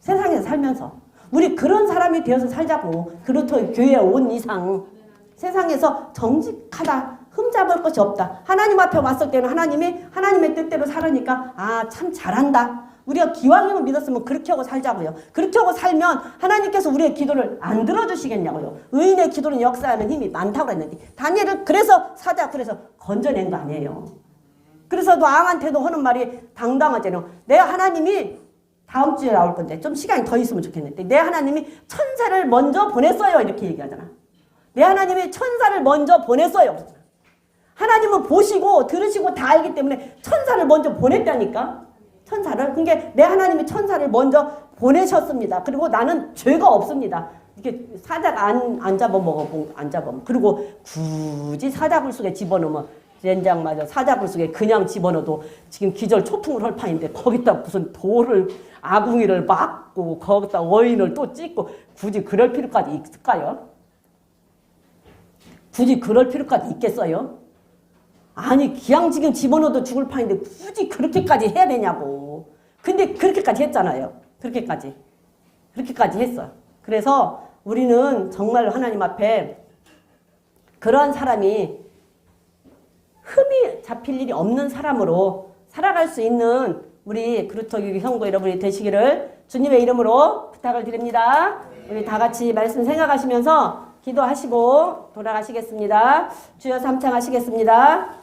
Speaker 1: 세상에서 살면서. 우리 그런 사람이 되어서 살자고. 그렇다고 교회에 온 이상 세상에서 정직하다. 흠잡을 것이 없다. 하나님 앞에 왔을 때는 하나님이 하나님의 뜻대로 살으니까 참 잘한다. 우리가 기왕이면 믿었으면 그렇게 하고 살자고요. 그렇게 하고 살면 하나님께서 우리의 기도를 안 들어주시겠냐고요. 의인의 기도는 역사하는 힘이 많다고 그랬는데 다니엘을 그래서 건져낸 거 아니에요. 그래서 왕한테도 하는 말이 당당하잖아요. 내 하나님이 다음 주에 나올 건데 좀 시간이 더 있으면 좋겠는데 내 하나님이 천사를 먼저 보냈어요. 이렇게 얘기하잖아. 내 하나님이 천사를 먼저 보냈어요. 하나님은 보시고 들으시고 다 알기 때문에 천사를 먼저 보냈다니까. 천사를. 그러니까 내 하나님이 천사를 먼저 보내셨습니다. 그리고 나는 죄가 없습니다. 이렇게 사자가 안 잡아먹어. 그리고 굳이 사자굴 속에 집어넣으면 젠장맞아. 사자굴 속에 그냥 집어넣어도 지금 기절 초풍을 할 판인데 거기다 무슨 돌을 아궁이를 막고 거기다 어인을 또 찍고 굳이 그럴 필요까지 있을까요? 굳이 그럴 필요까지 있겠어요? 아니 그냥 지금 집어넣어도 죽을 판인데 굳이 그렇게까지 해야 되냐고. 근데 그렇게까지 했잖아요. 그렇게까지 했어. 그래서 우리는 정말 하나님 앞에 그러한 사람이 흠이 잡힐 일이 없는 사람으로 살아갈 수 있는 우리 그루터기 형부 여러분이 되시기를 주님의 이름으로 부탁을 드립니다. 우리 다 같이 말씀 생각하시면서 기도하시고 돌아가시겠습니다. 주여 삼창하시겠습니다.